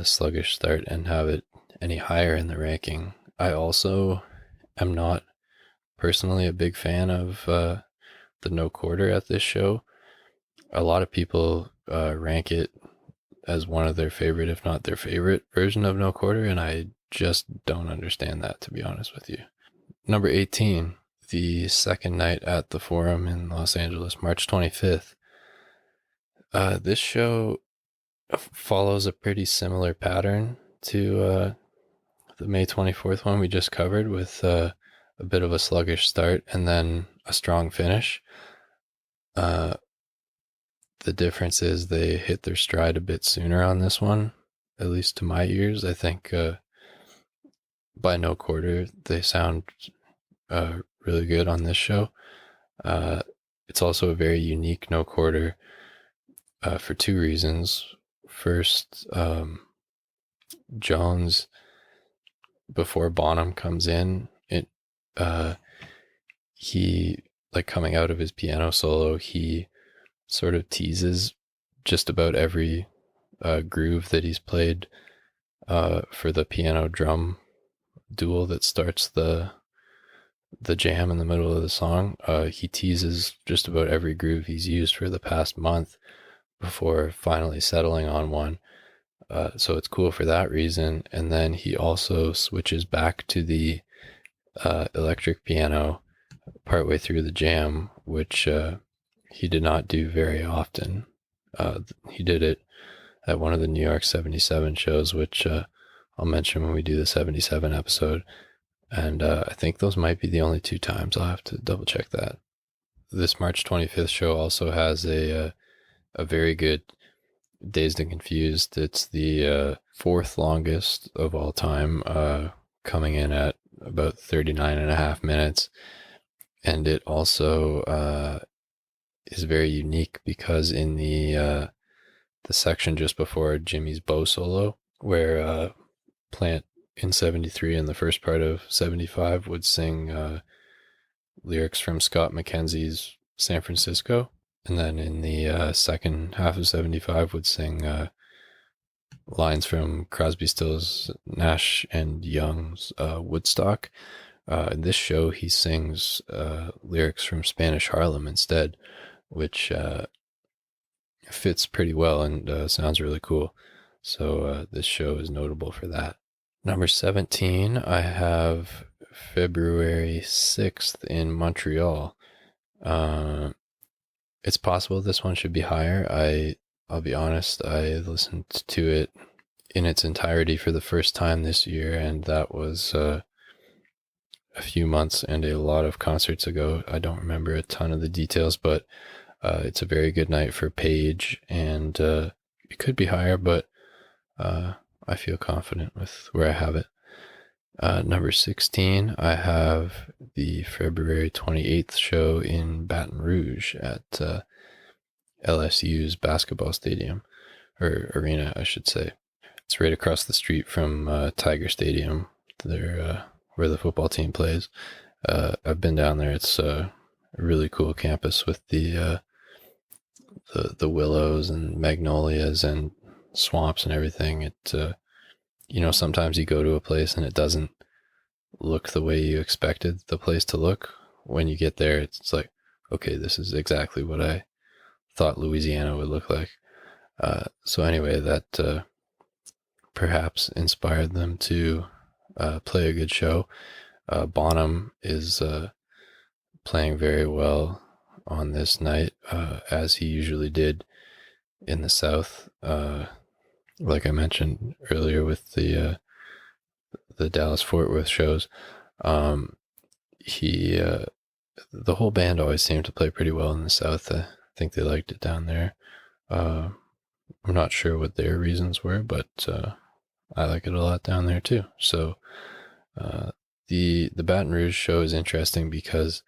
Speaker 1: sluggish start and have it any higher in the ranking. I also am not personally a big fan of the no quarter at this show. A lot of people rank it as one of their favorite, if not their favorite version of no quarter, and I just don't understand that, to be honest with you. Number 18, the second night at the Forum in Los Angeles, March 25th. This show follows a pretty similar pattern to the May 24th one we just covered, with a bit of a sluggish start and then a strong finish. The difference is they hit their stride a bit sooner on this one, at least to my ears. I think by no quarter they sound really good on this show. It's also a very unique no quarter for two reasons. First, Jones, before Bonham comes in, he, like, coming out of his piano solo, he sort of teases just about every groove that he's played for the piano drum duel that starts the jam in the middle of the song. He teases just about every groove he's used for the past month before finally settling on one. So it's cool for that reason. And then he also switches back to the electric piano partway through the jam, which he did not do very often. He did it at one of the New York 77 shows, which I'll mention when we do the 77 episode. And I think those might be the only 2 times. I'll have to double check that. This March 25th show also has a very good Dazed and Confused. It's the 4th longest of all time, coming in at about 39.5 minutes. And it also is very unique because in the section just before Jimmy's bow solo, where Plant in 73 and the first part of 75 would sing lyrics from Scott McKenzie's San Francisco, and then in the second half of 75 would sing lines from Crosby, Stills, Nash and Young's Woodstock. In this show he sings lyrics from Spanish Harlem instead, which fits pretty well and sounds really cool. So this show is notable for that. Number 17, I have February 6th in Montreal. It's possible this one should be higher. I'll be honest, I listened to it in its entirety for the first time this year, and that was a few months and a lot of concerts ago. I don't remember a ton of the details, but it's a very good night for Page, and it could be higher, but I feel confident with where I have it. Number 16, I have the February 28th show in Baton Rouge at LSU's basketball stadium, or arena, I should say. It's right across the street from Tiger Stadium, where the football team plays. I've been down there. It's a really cool campus with the willows and magnolias and swamps and everything. It sometimes you go to a place and it doesn't look the way you expected the place to look. When you get there, it's like, okay, this is exactly what I thought Louisiana would look like. So anyway, that perhaps inspired them to play a good show. Bonham is playing very well on this night, as he usually did in the South. Like I mentioned earlier with the Dallas-Fort Worth shows, the whole band always seemed to play pretty well in the South. I think they liked it down there. I'm not sure what their reasons were, but I like it a lot down there too. So the Baton Rouge show is interesting because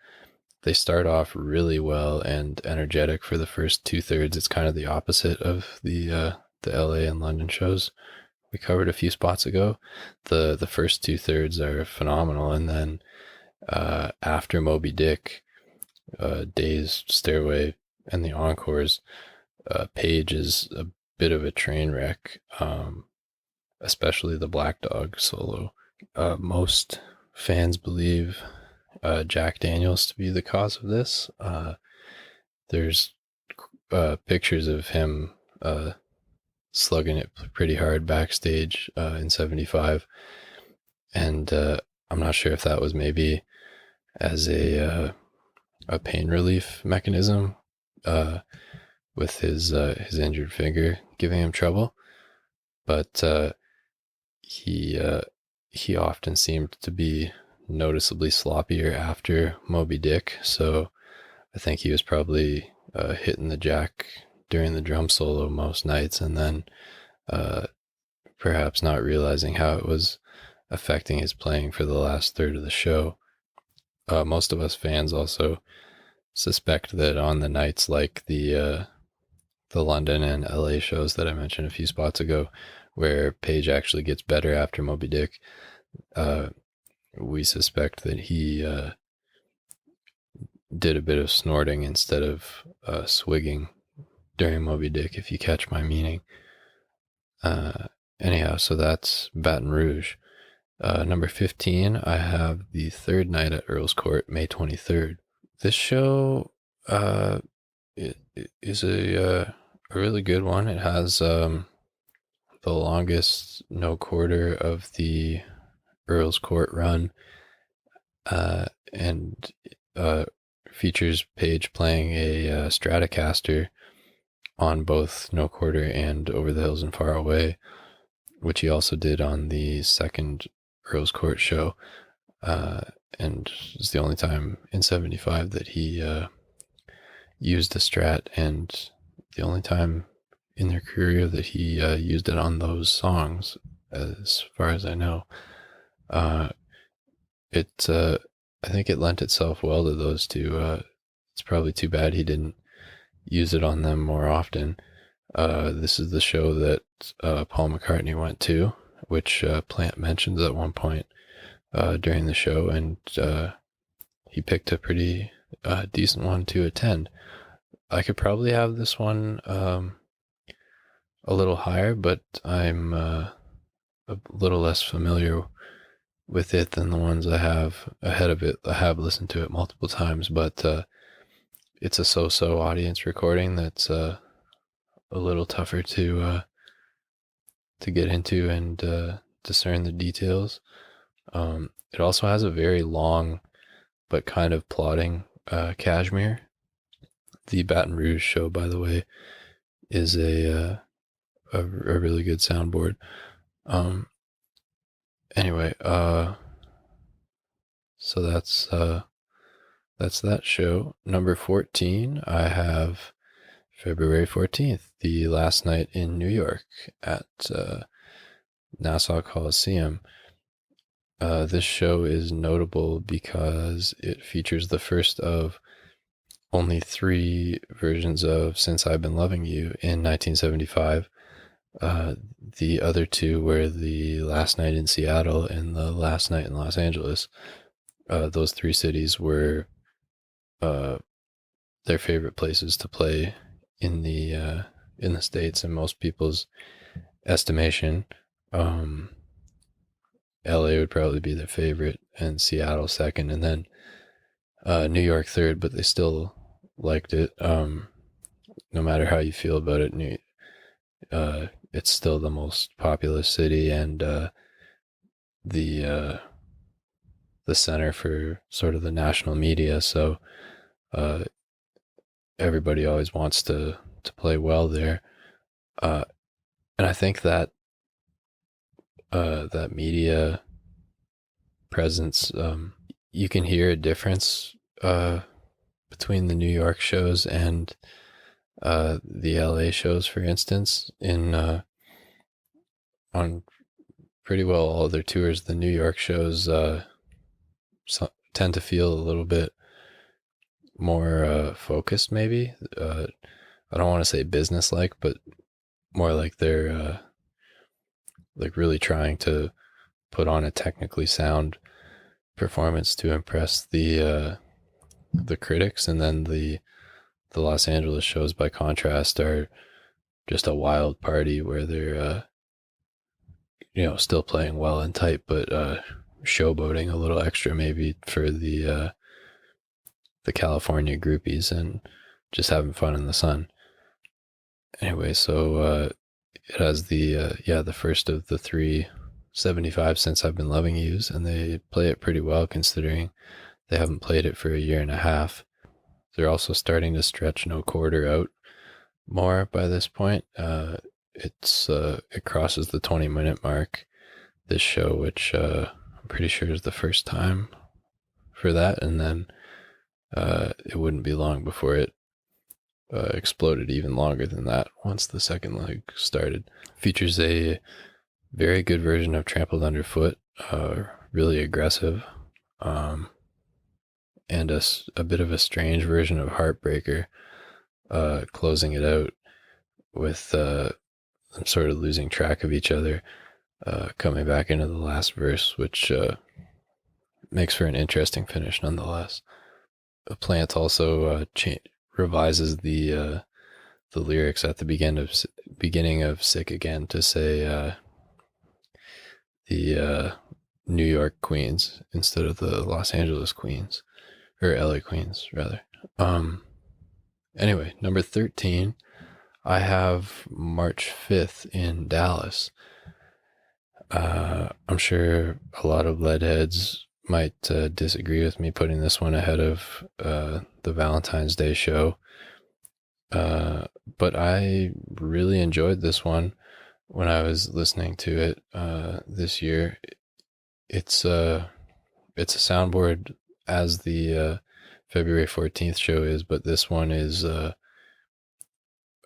Speaker 1: they start off really well and energetic for the first 2/3. It's kind of the opposite of the LA and London shows we covered a few spots ago. The first 2/3 are phenomenal, and then after Moby Dick, Dazed, Stairway, and the Encores, Page is a bit of a train wreck, especially the Black Dog solo. Most fans believe Jack Daniels to be the cause of this. There's pictures of him slugging it pretty hard backstage in 75, and I'm not sure if that was maybe as a pain relief mechanism with his injured finger giving him trouble, but he often seemed to be noticeably sloppier after Moby Dick, so I think he was probably hitting the jack during the drum solo most nights, and then perhaps not realizing how it was affecting his playing for the last third of the show. Most of us fans also suspect that on the nights like the London and LA shows that I mentioned a few spots ago, where Page actually gets better after Moby Dick. We suspect that he did a bit of snorting instead of swigging during Moby Dick, if you catch my meaning. Anyhow, so that's Baton Rouge. Number 15, I have The Third Night at Earls Court, May 23rd. This show it is a really good one. It has the longest no quarter of the Earls Court run, and features Page playing a Stratocaster on both No Quarter and Over the Hills and Far Away, which he also did on the second Earls Court show, and it's the only time in 75 that he used a Strat, and the only time in their career that he used it on those songs, as far as I know. I think it lent itself well to those two. It's probably too bad he didn't use it on them more often. This is the show that Paul McCartney went to, which Plant mentions at one point during the show, and he picked a pretty decent one to attend. I could probably have this one a little higher, but I'm a little less familiar with it than the ones I have ahead of it. I have listened to it multiple times, but it's a so-so audience recording that's a little tougher to get into and discern the details. It also has a very long but kind of plodding Kashmir. The Baton Rouge show, by the way, is a really good soundboard. Anyway, so that's that show. Number 14, I have February 14th, the last night in New York at Nassau Coliseum. This show is notable because it features the first of only 3 versions of Since I've Been Loving You in 1975. The other 2 were the Last Night in Seattle and the Last Night in Los Angeles. Those 3 cities were their favorite places to play in the States, in most people's estimation. LA would probably be their favorite, and Seattle second, and then New York third, but they still liked it. No matter how you feel about it, it's still the most populous city, and the center for sort of the national media. So everybody always wants to play well there, and I think that that media presence, you can hear a difference between the New York shows and the LA shows, for instance. On pretty well all their tours, the New York shows tend to feel a little bit more focused, maybe. I don't want to say business-like, but more like they're like really trying to put on a technically sound performance to impress the critics, and then the Los Angeles shows, by contrast, are just a wild party where they're still playing well and tight, but showboating a little extra, maybe for the California groupies, and just having fun in the sun. Anyway, so it has the first of the 3 75 Since I've Been Loving Yous, and they play it pretty well considering they haven't played it for a year and a half. They're also starting to stretch No Quarter out more by this point. It crosses the 20-minute mark, this show, which I'm pretty sure is the first time for that, and then it wouldn't be long before it exploded even longer than that once the second leg started. Features a very good version of Trampled Underfoot, really aggressive, and a bit of a strange version of Heartbreaker, closing it out with the sort of losing track of each other, coming back into the last verse, which makes for an interesting finish nonetheless. Plant also revises the lyrics at the beginning of "Sick Again" to say the New York Queens instead of the Los Angeles Queens, or LA Queens rather. Anyway, number 13, I have March 5th in Dallas. I'm sure a lot of lead heads might disagree with me putting this one ahead of the Valentine's Day show. But I really enjoyed this one when I was listening to it this year. It's a soundboard as the February 14th show is, but this one is I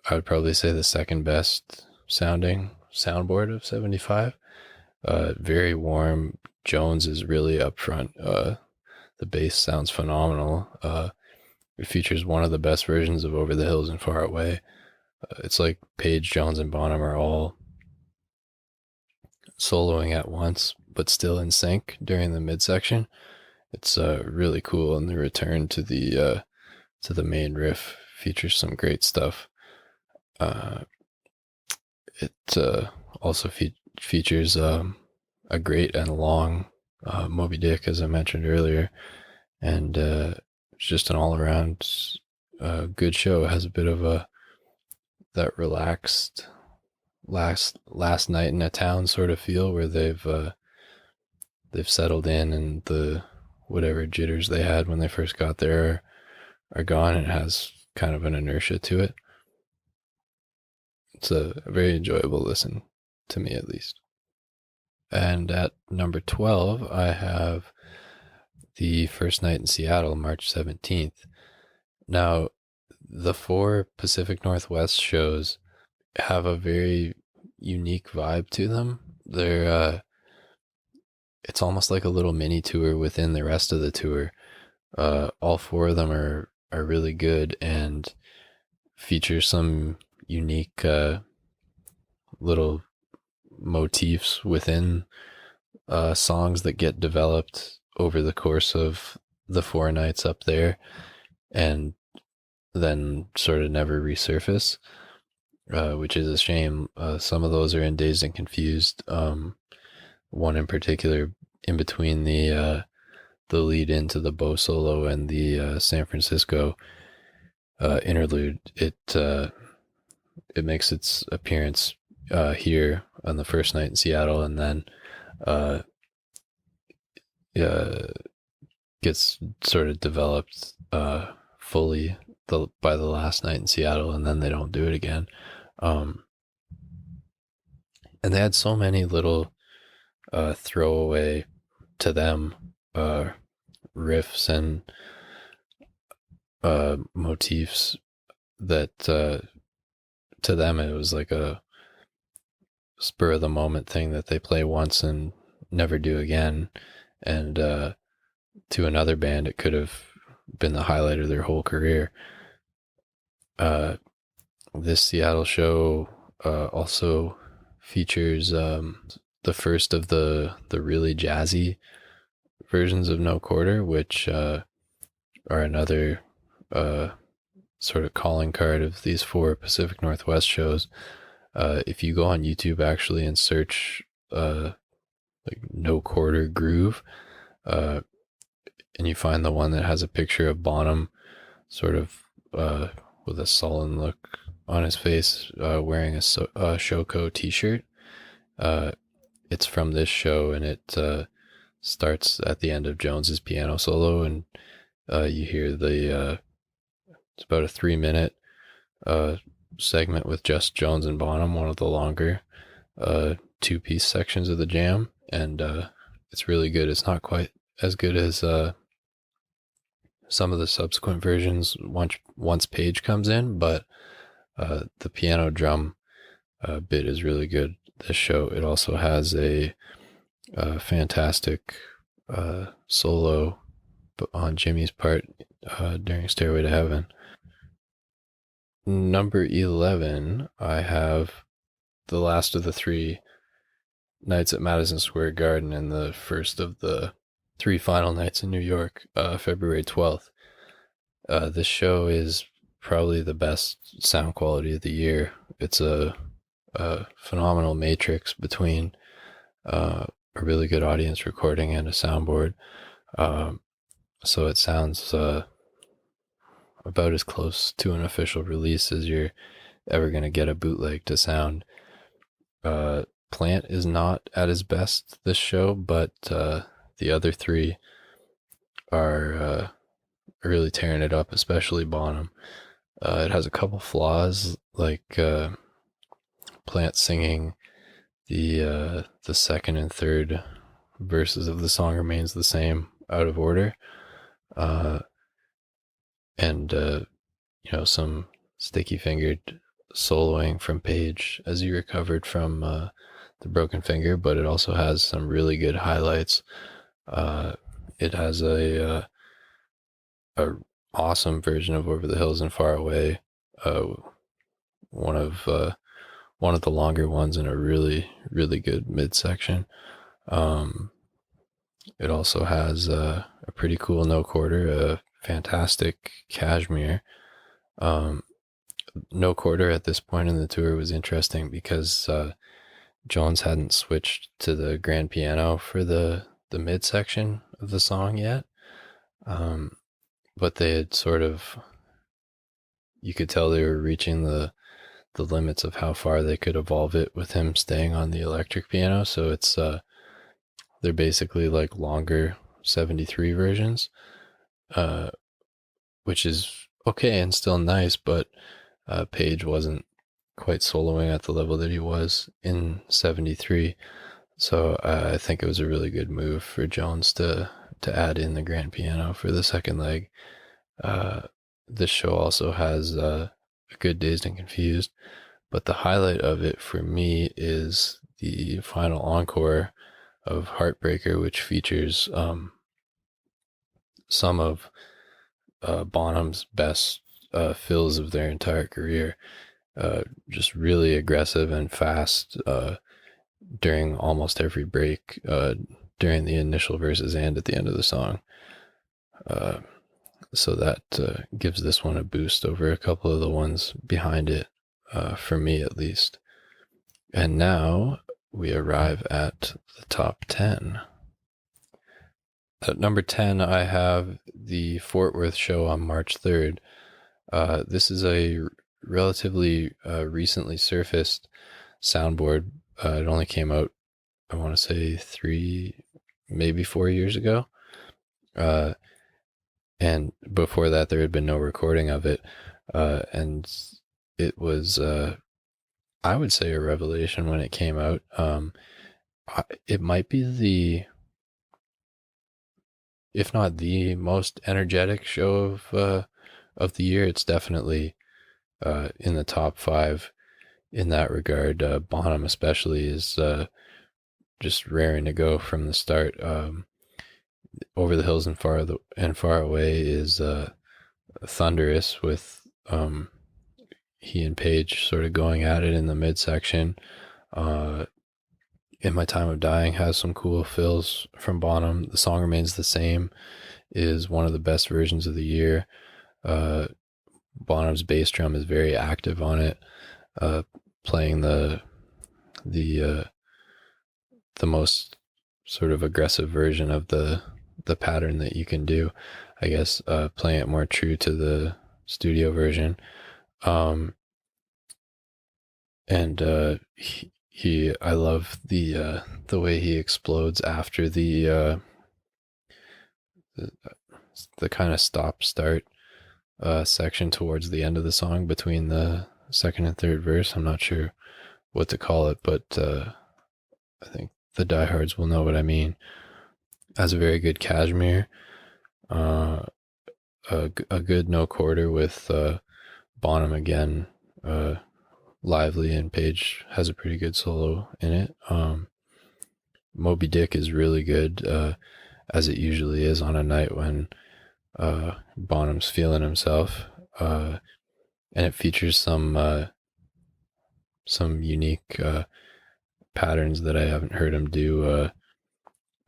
Speaker 1: would probably say the second best sounding soundboard of 75. Very warm. Jones is really up front. The bass sounds phenomenal. It features one of the best versions of Over the Hills and Far Away. It's like Page, Jones, and Bonham are all soloing at once, but still in sync during the midsection. It's really cool, and the return to the main riff features some great stuff. It also features a great and long Moby Dick, as I mentioned earlier, and it's just an all-around good show. It has a bit of that relaxed last night in a town sort of feel, where they've settled in, and the whatever jitters they had when they first got there are gone, and it has kind of an inertia to it. It's a very enjoyable listen, to me at least. And at number 12, I have The First Night in Seattle, March 17th. Now, the 4 Pacific Northwest shows have a very unique vibe to them. They're it's almost like a little mini tour within the rest of the tour. All 4 of them are really good and feature some unique little motifs within songs that get developed over the course of the 4 nights up there, and then sort of never resurface, which is a shame. Some of those are in Dazed and Confused. One in particular, in between the lead into the bow solo and the San Francisco interlude, it makes its appearance here on the first night in Seattle, and then gets sort of developed fully by the last night in Seattle, and then they don't do it again. And they had so many little throwaway to them riffs and motifs that to them it was like a spur of the moment thing that they play once and never do again, and to another band it could have been the highlight of their whole career. This Seattle show also features the first of the really jazzy versions of No Quarter, which are another sort of calling card of these 4 Pacific Northwest shows. If you go on YouTube actually and search like No Quarter Groove, and you find the one that has a picture of Bonham sort of with a sullen look on his face, wearing a Shoko t-shirt, it's from this show, and it starts at the end of Jones's piano solo, and you hear it's about a 3-minute segment with just Jones and Bonham, one of the longer 2-piece sections of the jam, and it's really good. It's not quite as good as some of the subsequent versions once Page comes in, but the piano drum bit is really good this show. It also has a fantastic solo on Jimmy's part during Stairway to Heaven. Number 11, I have the last of the 3 nights at Madison Square Garden and the first of the 3 final nights in New York, February 12th. This show is probably the best sound quality of the year. It's a phenomenal matrix between a really good audience recording and a soundboard. So it sounds about as close to an official release as you're ever going to get a bootleg to sound. Plant is not at his best this show, but the other 3 are really tearing it up, especially Bonham. It has a couple flaws, like Plant singing the second and third verses of the song remains the same out of order, and some sticky fingered soloing from Page as he recovered from the broken finger, but it also has some really good highlights. It has a awesome version of Over the Hills and Far Away, one of the longer ones in a really, really good midsection. It also has a pretty cool no quarter, a fantastic cashmere. No quarter at this point in the tour was interesting because Jones hadn't switched to the grand piano for the midsection of the song yet. But they had sort of, you could tell they were reaching the limits of how far they could evolve it with him staying on the electric piano. So it's they're basically like longer 73 versions, which is okay and still nice, but Page wasn't quite soloing at the level that he was in 73. So I think it was a really good move for Jones to add in the grand piano for the second leg. This show also has a good Dazed and Confused, but the highlight of it for me is the final encore of Heartbreaker, which features some of Bonham's best fills of their entire career. Just really aggressive and fast during almost every break, during the initial verses and at the end of the song. So that gives this one a boost over a couple of the ones behind it, for me at least. And now we arrive at the top 10. At number 10, I have the Fort Worth show on March 3rd. This is a relatively recently surfaced soundboard. It only came out, I want to say 3, maybe 4 years ago. And before that, there had been no recording of it. And it was, I would say, a revelation when it came out. It might be if not the most energetic show of the year. It's definitely in the top 5 in that regard. Bonham especially is just raring to go from the start. Over the Hills and Far Away is thunderous, with he and Page sort of going at it in the midsection. In My Time of Dying has some cool fills from Bonham. The Song Remains the Same is one of the best versions of the year. Bonham's bass drum is very active on it, playing the most sort of aggressive version of the pattern that you can do, I guess, playing it more true to the studio version. And I love the way he explodes after the kind of stop start section towards the end of the song between the second and third verse. I'm not sure what to call it, but I think the diehards will know what I mean. Has a very good cashmere, a good no quarter with Bonham again, lively, and Page has a pretty good solo in it. Moby Dick is really good, as it usually is on a night when Bonham's feeling himself, and it features some some unique patterns that I haven't heard him do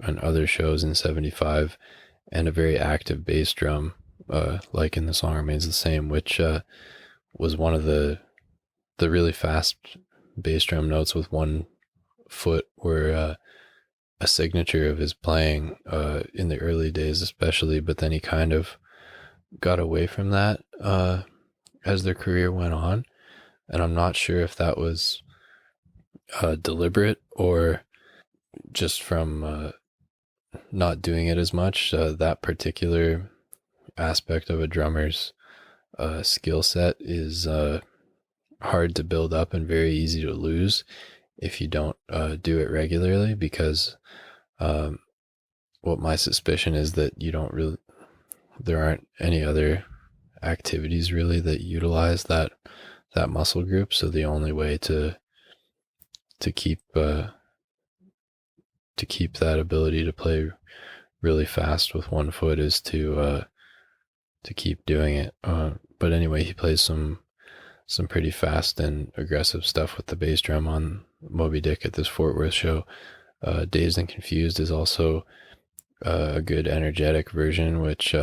Speaker 1: on other shows in 75, and a very active bass drum, like in The Song Remains the Same, which was one of the really fast bass drum notes with one foot were a signature of his playing in the early days, especially. But then he kind of got away from that as their career went on, and I'm not sure if that was deliberate or just from not doing it as much. That particular aspect of a drummer's skill set is hard to build up and very easy to lose if you don't do it regularly, because what my suspicion is that there aren't any other activities really that utilize that muscle group. So the only way to keep that ability to play really fast with one foot is to keep doing it. But anyway, he plays some pretty fast and aggressive stuff with the bass drum on Moby Dick at this Fort Worth show. Dazed and Confused is also a good energetic version, which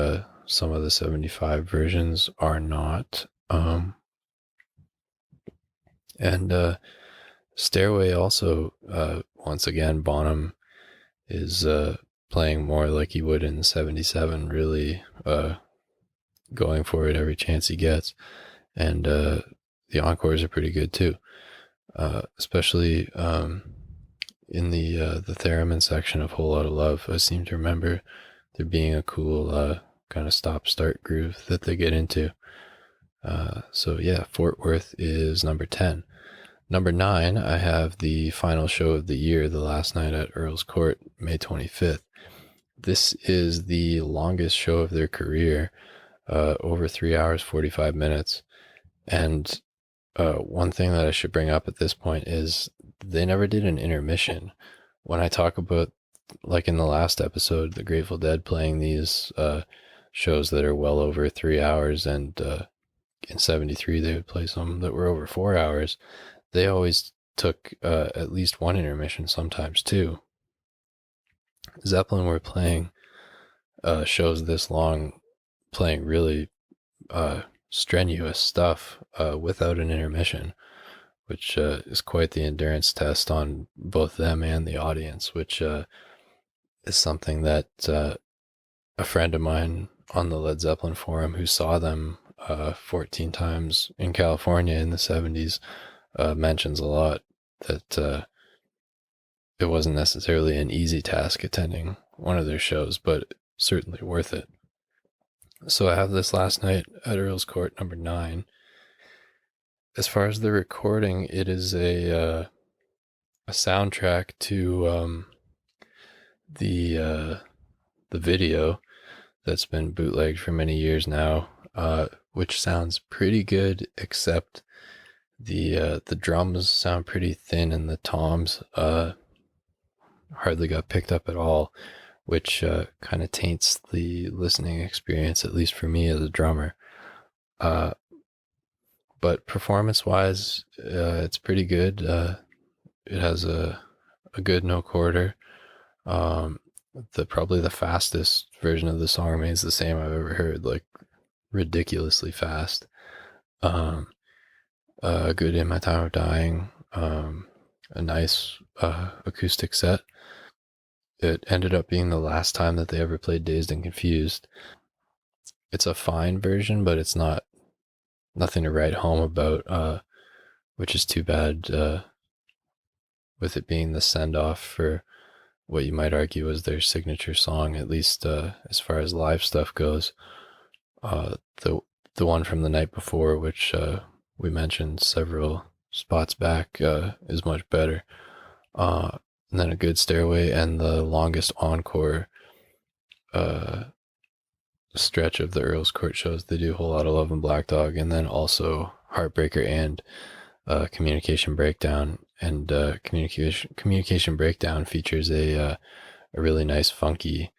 Speaker 1: some of the 75 versions are not. And Stairway also, once again, Bonham is playing more like he would in 77, really going for it every chance he gets. And the Encores are pretty good too, especially in the theremin section of Whole Lotta Love. I seem to remember there being a cool kind of stop-start groove that they get into. So yeah, Fort Worth is number 10. Number 9, I have the final show of the year, the last night at Earls Court, May 25th. This is the longest show of their career, over 3 hours, 45 minutes. And one thing that I should bring up at this point is they never did an intermission. When I talk about, like in the last episode, the Grateful Dead playing these shows that are well over 3 hours, and in 73 they would play some that were over 4 hours, they always took at least one intermission, sometimes two. Zeppelin were playing shows this long, playing really strenuous stuff without an intermission, which is quite the endurance test on both them and the audience, which is something that a friend of mine on the Led Zeppelin forum, who saw them 14 times in California in the 70s, mentions a lot, that it wasn't necessarily an easy task attending one of their shows, but certainly worth it. So I have this last night at Earls Court, number 9. As far as the recording, it is a soundtrack to the video that's been bootlegged for many years now, which sounds pretty good, except the drums sound pretty thin and the toms hardly got picked up at all, which kind of taints the listening experience, at least for me as a drummer. But performance-wise, it's pretty good. It has a good no quarter. Probably the fastest version of the Song Remains the Same I've ever heard, like ridiculously fast. Good In My Time of Dying, a nice acoustic set. It ended up being the last time that they ever played Dazed and Confused. It's a fine version, but it's nothing to write home about, which is too bad, with it being the send-off for what you might argue was their signature song, at least as far as live stuff goes. The one from the night before, which we mentioned several spots back, is much better. And then a good Stairway, and the longest encore stretch of the Earls Court shows. They do a Whole Lotta Love and Black Dog, and then also Heartbreaker and Communication Breakdown. And Communication Breakdown features a really nice funky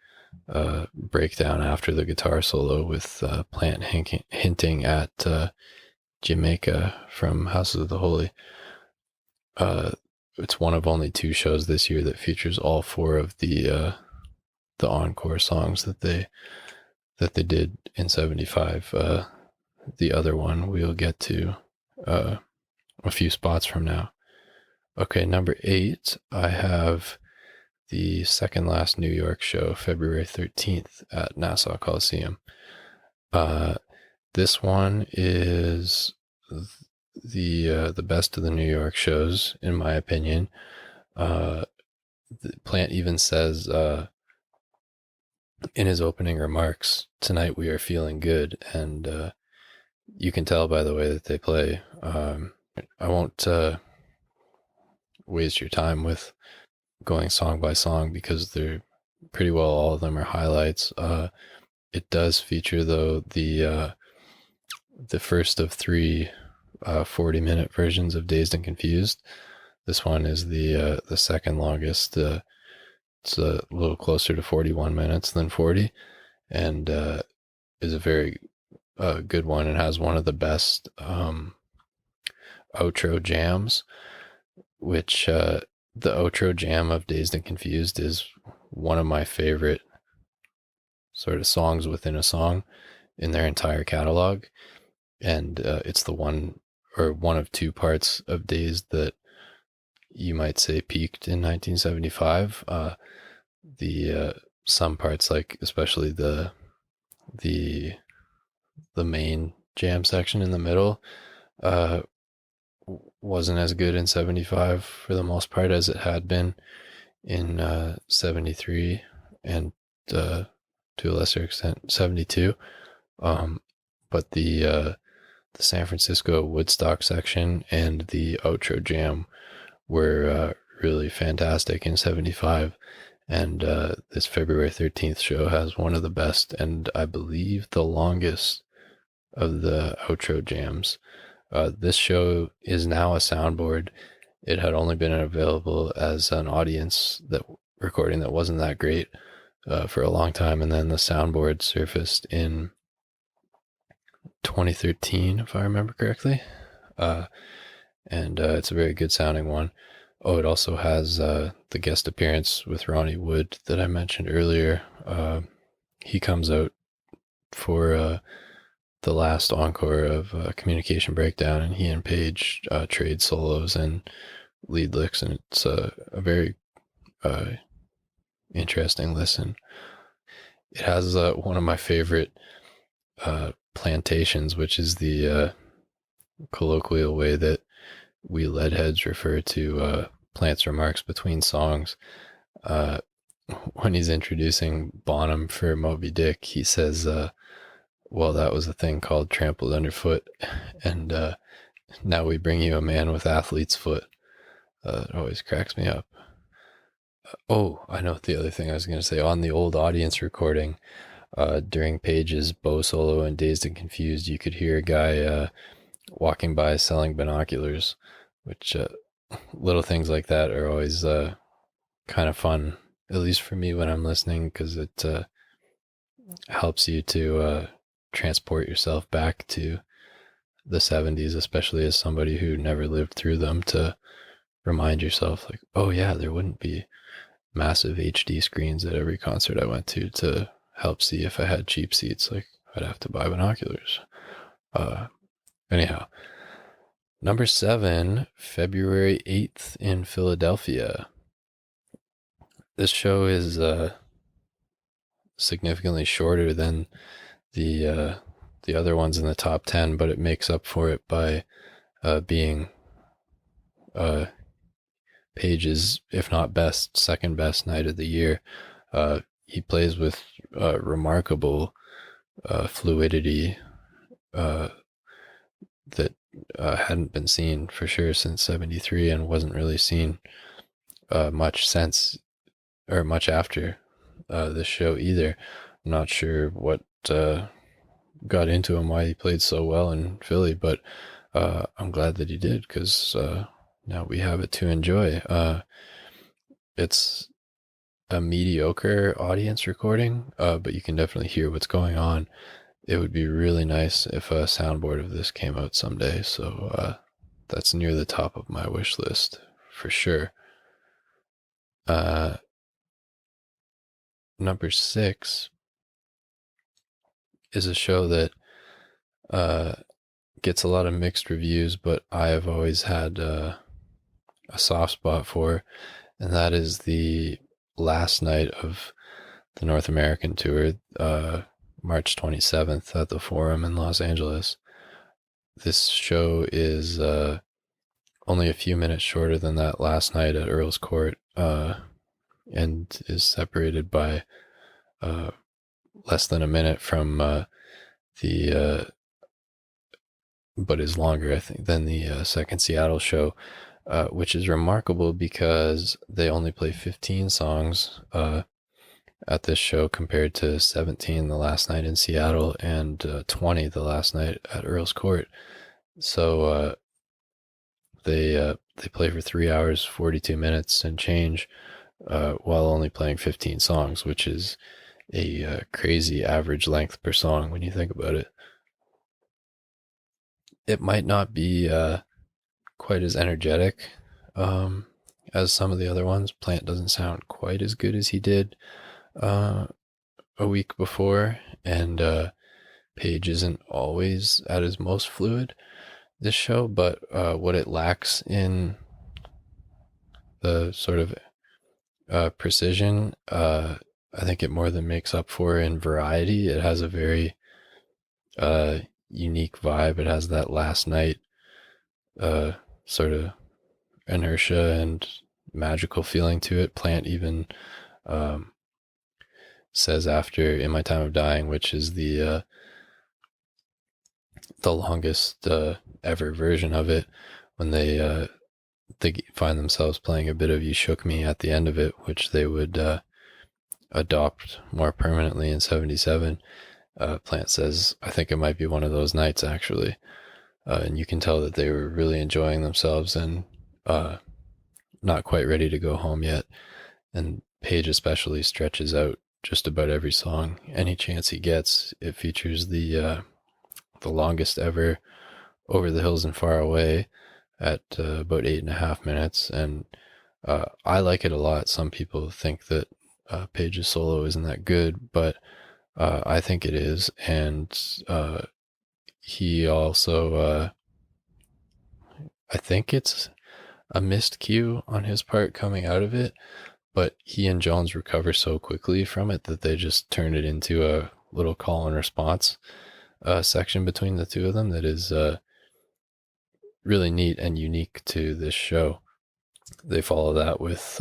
Speaker 1: breakdown after the guitar solo, with Plant hinting at Jamaica from Houses of the Holy. Uh, it's one of only 2 shows this year that features all 4 of the encore songs that they did in '75. The other one we'll get to uh, a few spots from now. Okay, number 8, I have the second last New York show, February 13th at Nassau Coliseum. This one is the best of the New York shows, in my opinion. The Plant even says in his opening remarks, "Tonight we are feeling good," and you can tell by the way that they play. I won't waste your time with going song by song because they're pretty well all of them are highlights. It does feature though the first of 3 40-minute versions of Dazed and Confused. This one is the second longest. It's a little closer to 41 minutes than 40, and is a very good one and has one of the best outro jams, which the outro jam of Dazed and Confused is one of my favorite sort of songs within a song in their entire catalog. And it's the one of 2 parts of Dazed that you might say peaked in 1975. The some parts, like especially the main jam section in the middle, wasn't as good in '75 for the most part as it had been in '73 and to a lesser extent '72. But the San Francisco Woodstock section and the outro jam were really fantastic in '75. And this February 13th show has one of the best and I believe the longest of the outro jams. This show is now a soundboard. It had only been available as an audience that recording that wasn't that great for a long time, and then the soundboard surfaced in 2013, if I remember correctly. And it's a very good sounding one. Oh, it also has the guest appearance with Ronnie Wood that I mentioned earlier. He comes out for the last encore of Communication Breakdown, and he and Page trade solos and lead licks, and it's a very interesting listen. It has one of my favorite plantations, which is the colloquial way that we leadheads refer to Plant's remarks between songs. When he's introducing Bonham for Moby Dick, he says, well, that was a thing called trampled underfoot, and now we bring you a man with athlete's foot. It always cracks me up. Oh, I know the other thing I was going to say. On the old audience recording, during Page's bow solo and Dazed and Confused, you could hear a guy walking by selling binoculars, which little things like that are always kind of fun, at least for me when I'm listening, because it helps you to transport yourself back to the '70s, especially as somebody who never lived through them, to remind yourself, like, oh yeah, there wouldn't be massive HD screens at every concert I went to help see if I had cheap seats. Like, I'd have to buy binoculars. Anyhow, number 7, February 8th in Philadelphia. This show is significantly shorter than the other ones in the top 10, but it makes up for it by being Page's, if not best, second best night of the year. He plays with remarkable fluidity that hadn't been seen for sure since '73, and wasn't really seen much since or much after this show either. I'm not sure what got into him, why he played so well in Philly, but I'm glad that he did, because now we have it to enjoy. It's a mediocre audience recording, but you can definitely hear what's going on. It would be really nice if a soundboard of this came out someday, so that's near the top of my wish list for sure. Number 6 is a show that gets a lot of mixed reviews, but I have always had a soft spot for, and that is the last night of the North American tour, March 27th at the Forum in Los Angeles. This show is only a few minutes shorter than that last night at Earls Court, and is separated by less than a minute from but is longer, I think, than the second Seattle show, which is remarkable because they only play 15 songs at this show compared to 17 the last night in Seattle and 20 the last night at Earls Court. So they play for 3 hours 42 minutes and change, while only playing 15 songs, which is a crazy average length per song when you think about it. It might not be quite as energetic as some of the other ones. Plant doesn't sound quite as good as he did a week before, and Page isn't always at his most fluid this show, but what it lacks in the sort of precision, I think it more than makes up for in variety. It has a very unique vibe. It has that last night sort of inertia and magical feeling to it. Plant even says after "In My Time of Dying," which is the longest ever version of it, when they find themselves playing a bit of "You Shook Me" at the end of it, which they would adopt more permanently in '77. Plant says, "I think it might be one of those nights, actually," and you can tell that they were really enjoying themselves and not quite ready to go home yet. And Page especially stretches out just about every song. Any chance he gets, it features the longest ever "Over the Hills and Far Away" at about 8.5 minutes, and I like it a lot. Some people think that Page's solo isn't that good, but I think it is, and he also, I think it's a missed cue on his part coming out of it, but he and Jones recover so quickly from it that they just turn it into a little call and response section between the two of them that is really neat and unique to this show. They follow that with,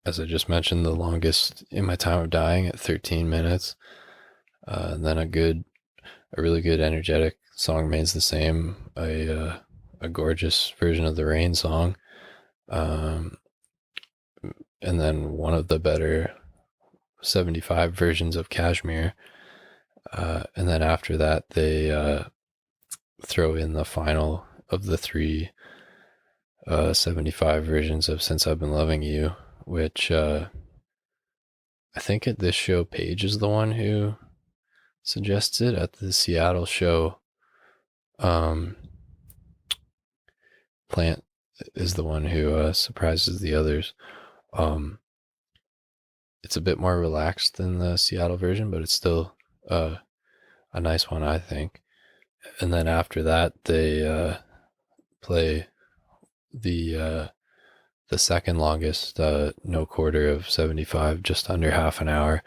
Speaker 1: as I just mentioned, the longest "In My Time of Dying" at 13 minutes. And then a really good energetic song remains the same, a gorgeous version of the Rain song, and then one of the better 75 versions of Kashmir, and then after that they throw in the final of the 3 75 versions of "Since I've Been Loving You," which I think at this show Page is the one who suggests it. At the Seattle show, Plant is the one who surprises the others. It's a bit more relaxed than the Seattle version, but it's still a nice one, I think. And then after that, they play the second longest no quarter of 75, just under half an hour,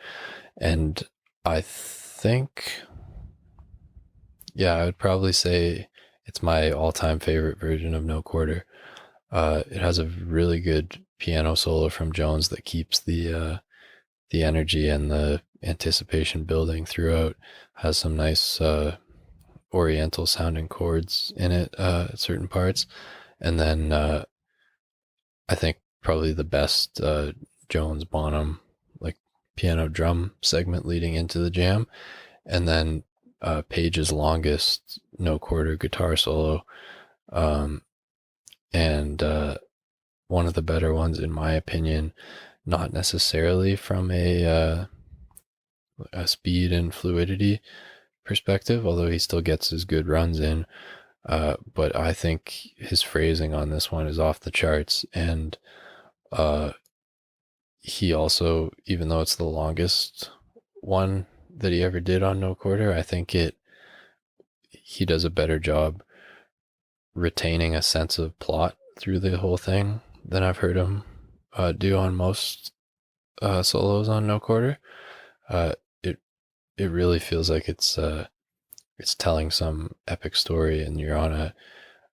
Speaker 1: and I think, yeah, I would probably say it's my all-time favorite version of no quarter. It has a really good piano solo from Jones that keeps the energy and the anticipation building throughout. Has some nice oriental sounding chords in it at certain parts, and then I think probably the best Jones Bonham like piano drum segment leading into the jam, and then Page's longest no quarter guitar solo, and one of the better ones in my opinion, not necessarily from a speed and fluidity perspective, although he still gets his good runs in, But I think his phrasing on this one is off the charts. And uh, he also, even though it's the longest one that he ever did on No Quarter, I think he does a better job retaining a sense of plot through the whole thing than I've heard him do on most solos on No Quarter. Uh, it it really feels like it's telling some epic story, and you're on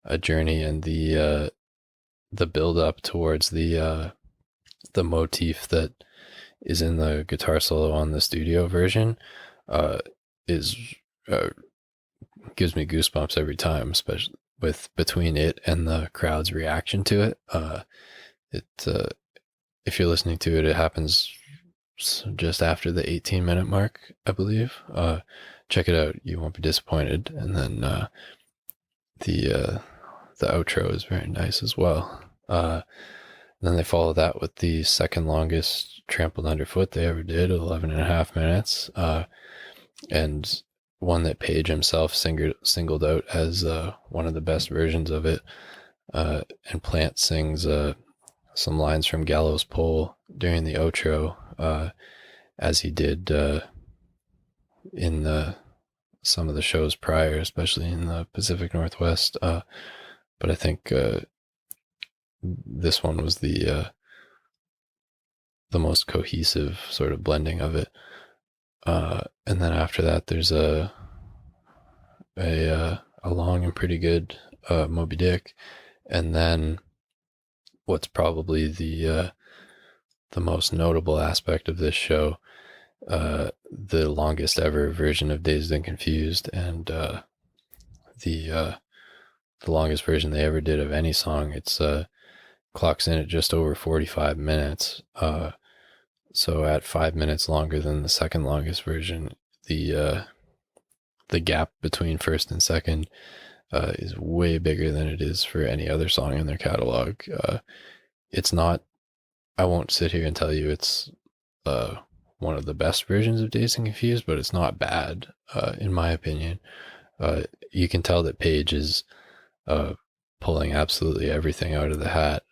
Speaker 1: a journey, and the build up towards the motif that is in the guitar solo on the studio version uh, is uh, gives me goosebumps every time, especially with between it and the crowd's reaction to it. It if you're listening to it, it happens just after the 18-minute mark, I believe. Check it out; you won't be disappointed. And then the the outro is very nice as well. Then they follow that with the second longest Trampled Underfoot they ever did, 11 and a half minutes. And one that Page himself singled out as one of the best versions of it. And Plant sings some lines from Gallows Pole during the outro, as he did in some of the shows prior, especially in the Pacific Northwest. But I think this one was the most cohesive sort of blending of it. And then after that, there's a long and pretty good Moby Dick, and then what's probably the most notable aspect of this show, the longest ever version of Dazed and Confused, and the longest version they ever did of any song. It's clocks in at just over 45 minutes. So at 5 minutes longer than the second longest version, the gap between first and second is way bigger than it is for any other song in their catalog. It's not, I won't sit here and tell you it's one of the best versions of Dazed and Confused, but it's not bad, in my opinion. You can tell that Page is pulling absolutely everything out of the hat.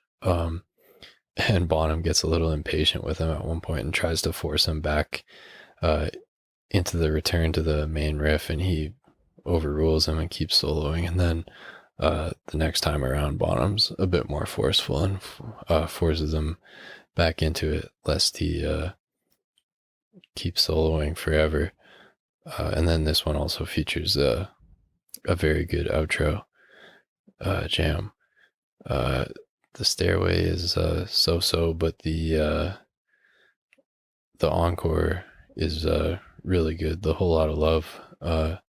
Speaker 1: And Bonham gets a little impatient with him at one point and tries to force him back into the return to the main riff, and he overrules him and keeps soloing. And then the next time around, Bonham's a bit more forceful and forces him back into it, lest he keeps soloing forever. And then this one also features a very good outro jam. The Stairway is so-so, but the Encore is really good. The Whole Lot of Love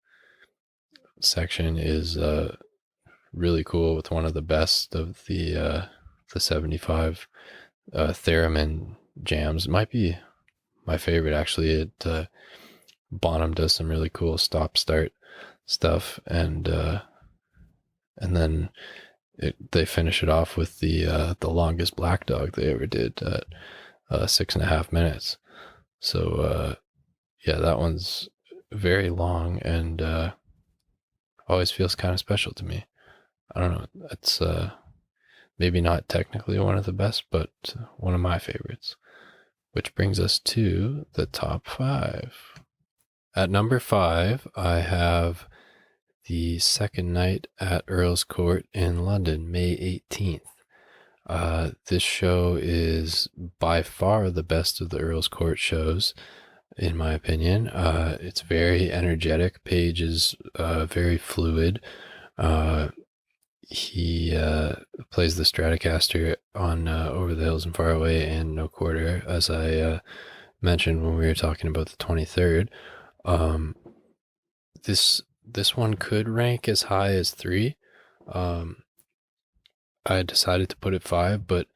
Speaker 1: section is really cool, with one of the best of the 75 theremin jams. It might be my favorite, actually. Bonham does some really cool stop-start stuff, and then they finish it off with the longest Black Dog they ever did at 6.5 minutes. So yeah, that one's very long and always feels kind of special to me. I don't know. It's maybe not technically one of the best, but one of my favorites. Which brings us to the top 5. At number 5, I have the second night at Earls Court in London, May 18th. This show is by far the best of the Earls Court shows, in my opinion. It's very energetic. Page is very fluid. He plays the Stratocaster on Over the Hills and Far Away and No Quarter, as I mentioned when we were talking about the 23rd. This one could rank as high as 3. I decided to put it 5, but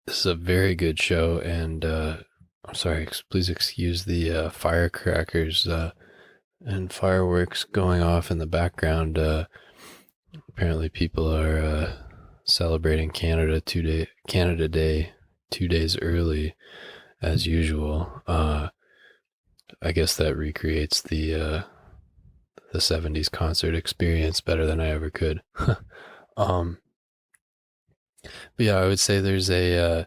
Speaker 1: this is a very good show, and I'm sorry, please excuse the firecrackers and fireworks going off in the background. Apparently people are celebrating Canada Day 2 days early, as usual. I guess that recreates the the 70s concert experience better than I ever could. um, but yeah, I would say there's a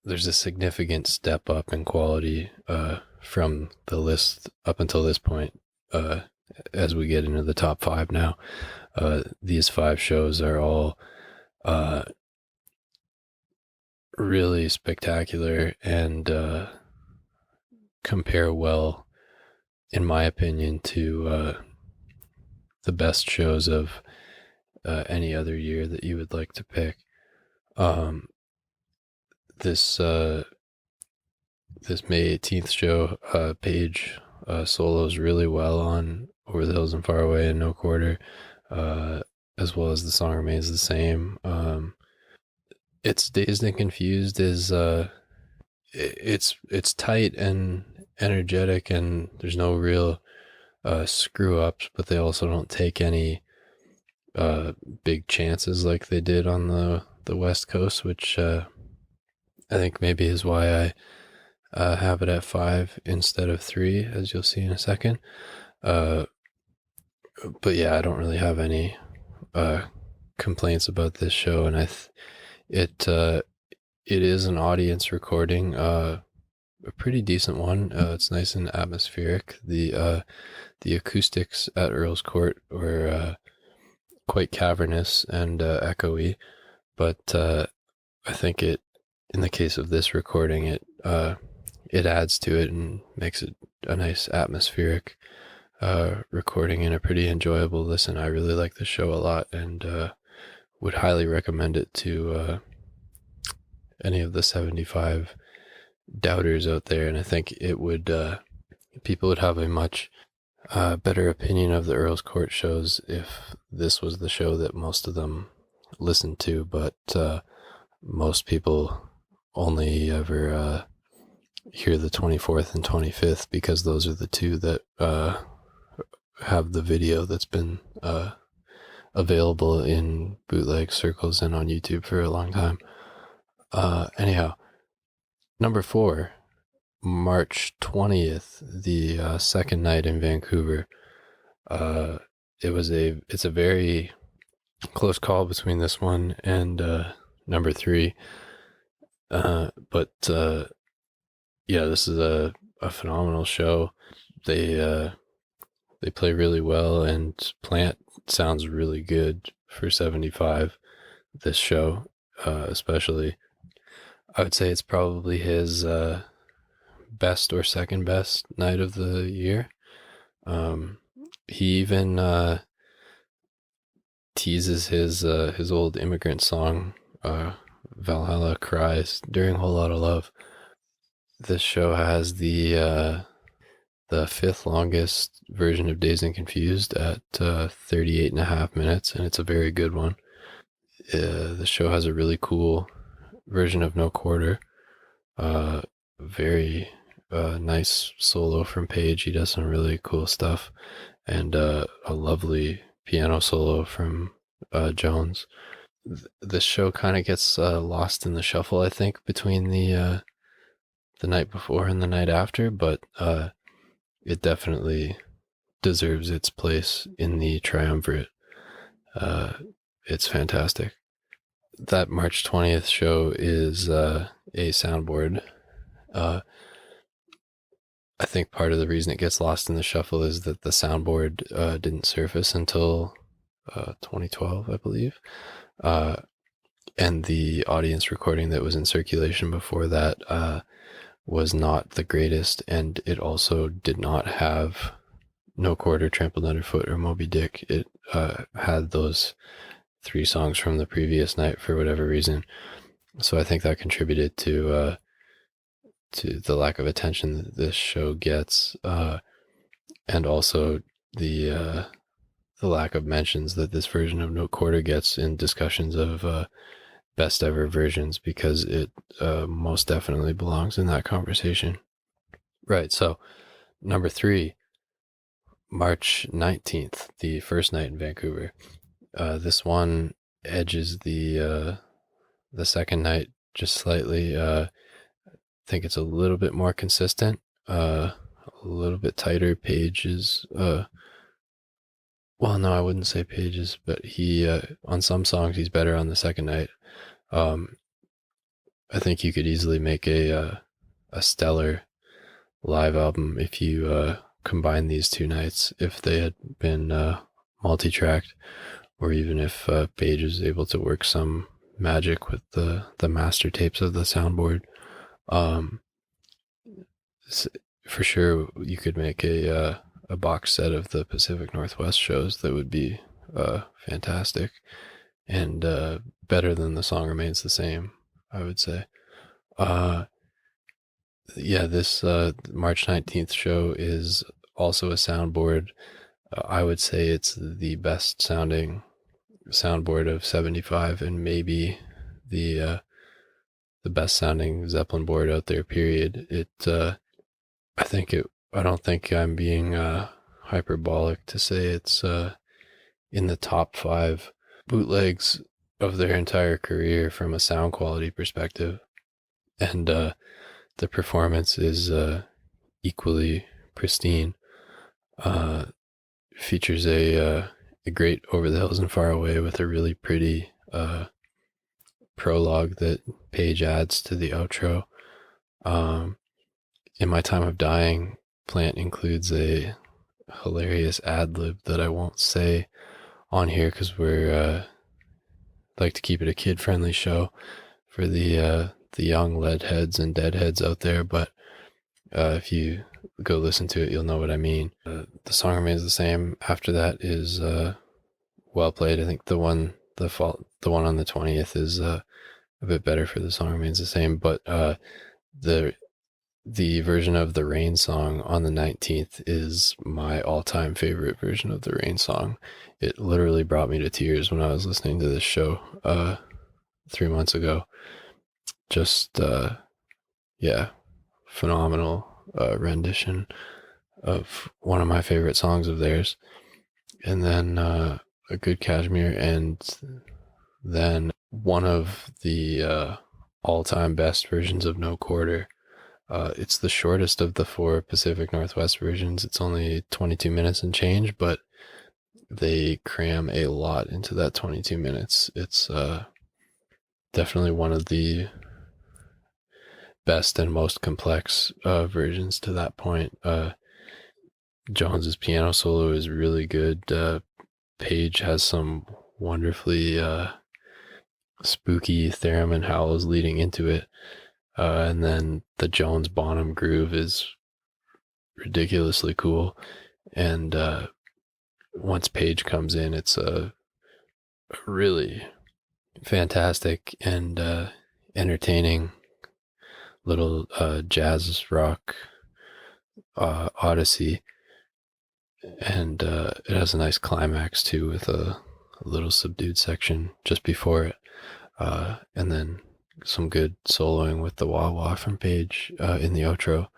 Speaker 1: significant step up in quality from the list up until this point. As we get into the top five now, these five shows are all really spectacular and compare well, in my opinion, to the best shows of any other year that you would like to pick. This this May 18th show, Paige solos really well on Over the Hills and Far Away and No Quarter, as well as The Song Remains the Same. It's Dazed and Confused is it's tight and energetic, and there's no real screw ups, but they also don't take any big chances like they did on the West Coast, which I think maybe is why I have it at 5 instead of 3, as you'll see in a second. But yeah, I don't really have any complaints about this show, and it is an audience recording, a pretty decent one. It's nice and atmospheric. The acoustics at Earls Court were quite cavernous and echoey, but I think in the case of this recording, it adds to it and makes it a nice atmospheric recording and a pretty enjoyable listen. I really like the show a lot, and would highly recommend it to any of the 75 doubters out there. And I think it would people would have a much better opinion of the Earls Court shows if this was the show that most of them listened to, but most people only ever hear the 24th and 25th because those are the two that have the video that's been available in bootleg circles and on YouTube for a long time. Anyhow, number 4, March 20th, the second night in Vancouver. It's a very close call between this one and number 3. But yeah, this is a phenomenal show. They play really well, and Plant sounds really good for 75. This show, especially, I would say it's probably his best or second best night of the year. He even teases his old immigrant song, Valhalla Cries, during Whole Lotta Love. This show has the 5th longest version of Dazed and Confused at 38.5 minutes, and it's a very good one. The show has a really cool version of No Quarter. Very nice solo from Paige. He does some really cool stuff, and a lovely piano solo from Jones. This show kind of gets lost in the shuffle, I think, between the night before and the night after, but it definitely deserves its place in the triumvirate. It's fantastic. That March 20th show is a soundboard. I think part of the reason it gets lost in the shuffle is that the soundboard didn't surface until 2012, I believe. And the audience recording that was in circulation before that was not the greatest, and it also did not have No Quarter, Trampled Underfoot, or Moby Dick. It had those 3 songs from the previous night for whatever reason. So I think that contributed to the lack of attention that this show gets, and also the lack of mentions that this version of No Quarter gets in discussions of best ever versions, because it most definitely belongs in that conversation. Right, so number 3, March 19th, the first night in Vancouver. This one edges the second night just slightly. I think it's a little bit more consistent, a little bit tighter. Paige is Well, no, I wouldn't say pages, but he on some songs he's better on the second night. Um, I think you could easily make a stellar live album if you combine these two nights. If they had been multi-tracked, or even if Page is able to work some magic with the master tapes of the soundboard, um, for sure you could make a box set of the Pacific Northwest shows that would be fantastic and better than the song remains the same, I would say. Uh, yeah, this March 19th show is also a soundboard. I would say it's the best sounding soundboard of 75 and maybe the best sounding Zeppelin board out there, period. I don't think I'm being hyperbolic to say it's in the top 5 bootlegs of their entire career from a sound quality perspective. And the performance is equally pristine. Uh, Features a great Over the Hills and Far Away with a really pretty prologue that Page adds to the outro. In My Time of Dying, Plant includes a hilarious ad lib that I won't say on here because we're like to keep it a kid friendly show for the young lead heads and deadheads out there. But if you go listen to it, you'll know what I mean. The song remains the same. After that is well played. I think the one on the 20th is a bit better for The Song Remains the Same. But the version of the Rain song on the 19th is my all-time favorite version of the Rain song. It literally brought me to tears when I was listening to this show 3 months ago. Just yeah, phenomenal rendition of one of my favorite songs of theirs. And then a good Kashmir, and then one of the all-time best versions of No Quarter. It's the shortest of the 4 Pacific Northwest versions. It's only 22 minutes and change, but they cram a lot into that 22 minutes. It's definitely one of the best and most complex versions to that point. Jones's piano solo is really good. Page has some wonderfully spooky theremin howls leading into it. And then the Jones Bonham groove is ridiculously cool. And once Page comes in, it's a really fantastic and entertaining little jazz rock odyssey. And it has a nice climax too, with a little subdued section just before it. And then some good soloing with the wah wah from Page in the outro.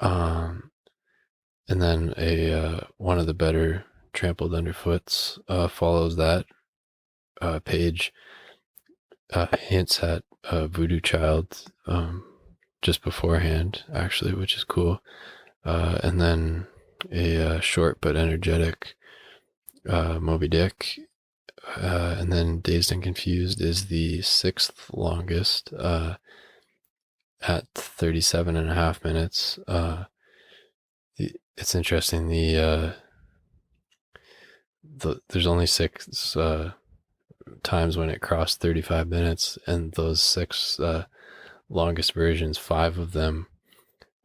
Speaker 1: And then one of the better Trampled Underfoots follows that. Page hints at Voodoo Child just beforehand, actually, which is cool. And then a short but energetic Moby Dick. And then Dazed and Confused is the 6th longest at 37 and a half minutes. It's interesting. There's only 6 times when it crossed 35 minutes, and those 6 longest versions, 5 of them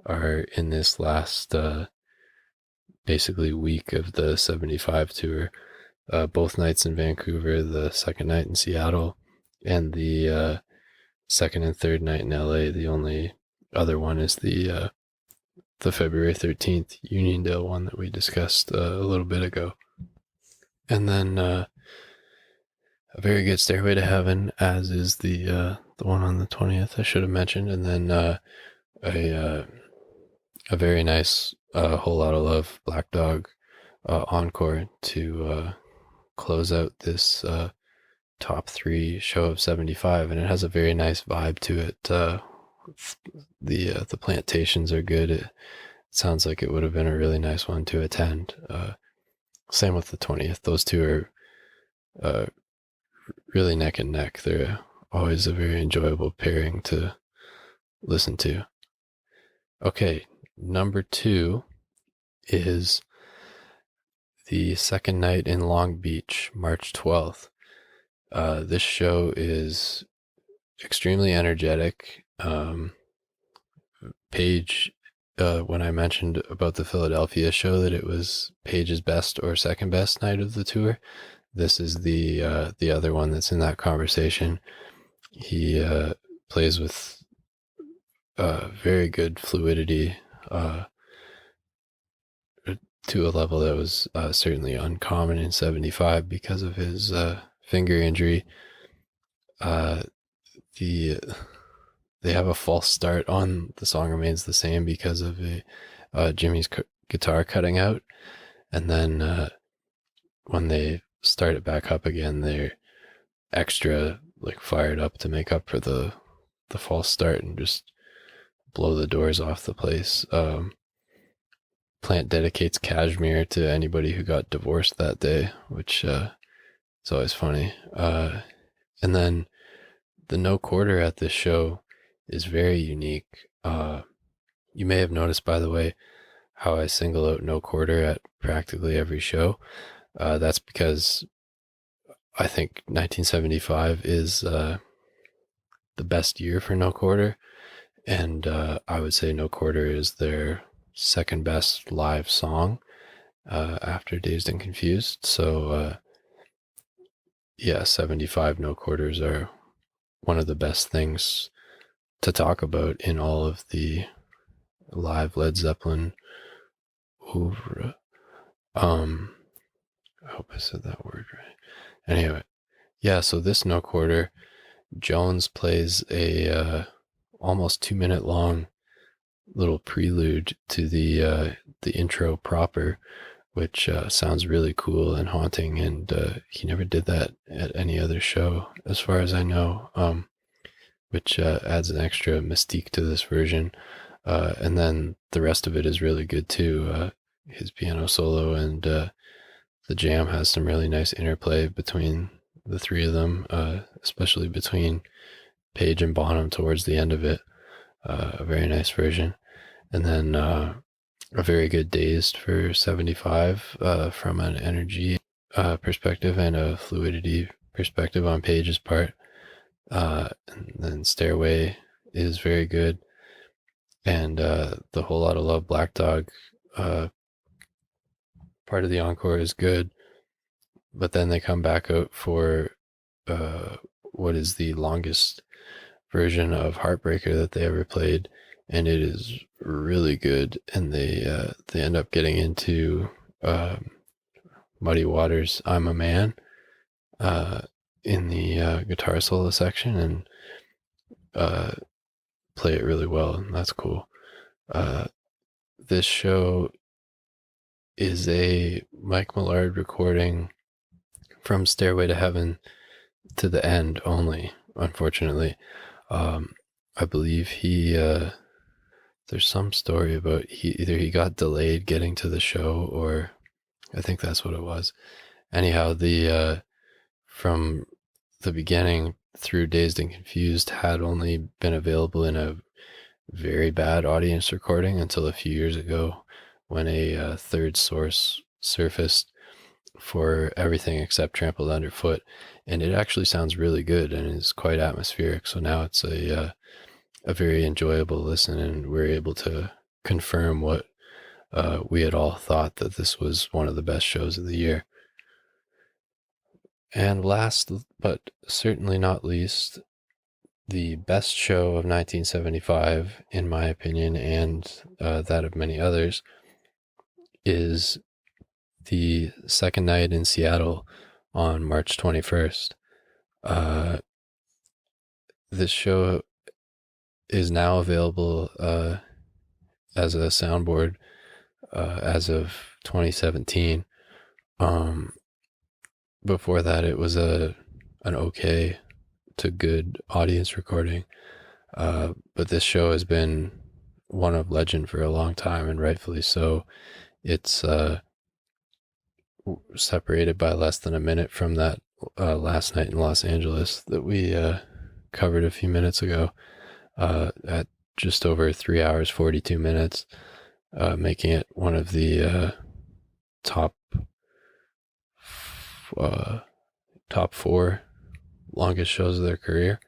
Speaker 1: are in this last basically week of the 75 tour. Both nights in Vancouver, the second night in Seattle, and the second and third night in LA. The only other one is the February 13th Uniondale one that we discussed a little bit ago. And then a very good Stairway to Heaven, as is the one on the 20th, I should have mentioned. And then a very nice Whole Lotta Love Black Dog encore to close out this top 3 show of 75, and it has a very nice vibe to it. The plantations are good. It sounds like it would have been a really nice one to attend. Same with the 20th. Those two are uh, really neck and neck. They're always a very enjoyable pairing to listen to. Okay, number 2 is the second night in Long Beach, March 12th. This show is extremely energetic. Paige, when I mentioned about the Philadelphia show that it was Paige's best or second best night of the tour, this is the other one that's in that conversation. He plays with very good fluidity to a level that was certainly uncommon in 75 because of his finger injury. They have a false start on The Song Remains the Same because of Jimmy's guitar cutting out, and then when they start it back up again, they're extra like fired up to make up for the false start and just blow the doors off the place. Plant dedicates Cashmere to anybody who got divorced that day, which is always funny. And then the no quarter at this show is very unique. You may have noticed, by the way, how I single out no quarter at practically every show. That's because I think 1975 is the best year for no quarter, and I would say no quarter is their second best live song after Dazed and Confused. So yeah, 75 no quarters are one of the best things to talk about in all of the live Led Zeppelin oeuvre. I hope I said that word right. Anyway, yeah, so this no quarter, Jones plays a almost 2-minute long little prelude to the intro proper, which sounds really cool and haunting, and he never did that at any other show as far as I know, which adds an extra mystique to this version. And then the rest of it is really good too. His piano solo and the jam has some really nice interplay between the three of them, especially between Page and Bonham towards the end of it. A very nice version. And then a very good Dazed for 75 from an energy perspective and a fluidity perspective on Page's part. And then Stairway is very good. And the Whole Lot of Love Black Dog part of the encore is good. But then they come back out for what is the longest version of Heartbreaker that they ever played, and it is really good. And they end up getting into Muddy Waters' "I'm a Man" in the guitar solo section, and play it really well, and that's cool. This show is a Mike Millard recording from Stairway to Heaven to the end only, unfortunately. I believe he there's some story about he got delayed getting to the show, or I think that's what it was. Anyhow, the from the beginning through Dazed and Confused had only been available in a very bad audience recording until a few years ago, when a third source surfaced for everything except Trampled Underfoot, and it actually sounds really good and is quite atmospheric. So now it's a very enjoyable listen, and we're able to confirm what we had all thought, that this was one of the best shows of the year. And last but certainly not least, the best show of 1975, in my opinion, and that of many others, is the second night in Seattle on March 21st. This show is now available as a soundboard as of 2017. Before that, it was an okay to good audience recording. But this show has been one of legend for a long time, and rightfully so. It's separated by less than a minute from that last night in Los Angeles that we covered a few minutes ago, at just over 3 hours 42 minutes, making it one of the top uh, top 4 longest shows of their career.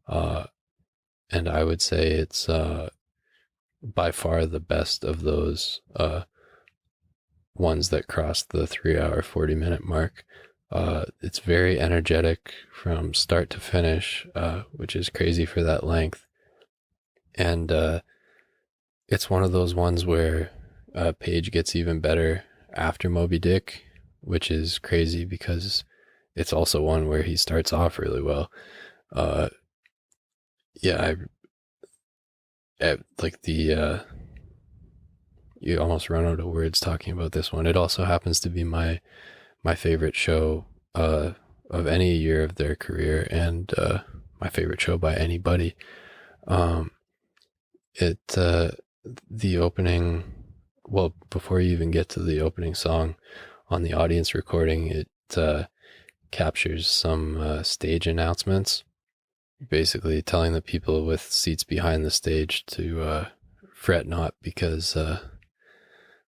Speaker 1: And I would say it's by far the best of those ones that crossed the 3 hour 40-minute mark. It's very energetic from start to finish, which is crazy for that length. And it's one of those ones where Page gets even better after Moby Dick, which is crazy because it's also one where he starts off really well. Yeah, like the you almost run out of words talking about this one. It also happens to be my favorite show of any year of their career, and my favorite show by anybody. It the opening, well, before you even get to the opening song on the audience recording, it captures some stage announcements, basically telling the people with seats behind the stage to fret not, because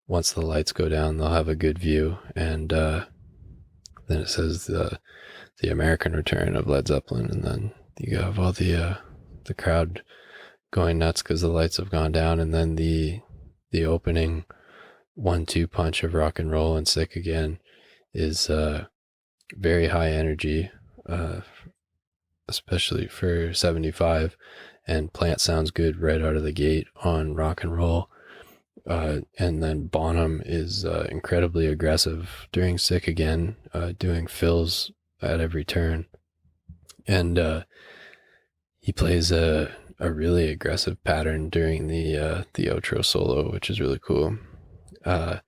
Speaker 1: once the lights go down, they'll have a good view. And then it says the American return of Led Zeppelin, and then you have all the crowd going nuts because the lights have gone down, and then the opening 1-2 punch of Rock and Roll and Sick Again is very high energy, especially for 75, and Plant sounds good right out of the gate on Rock and Roll. And then Bonham is incredibly aggressive during Sick Again, doing fills at every turn. And he plays a really aggressive pattern during the outro solo, which is really cool. And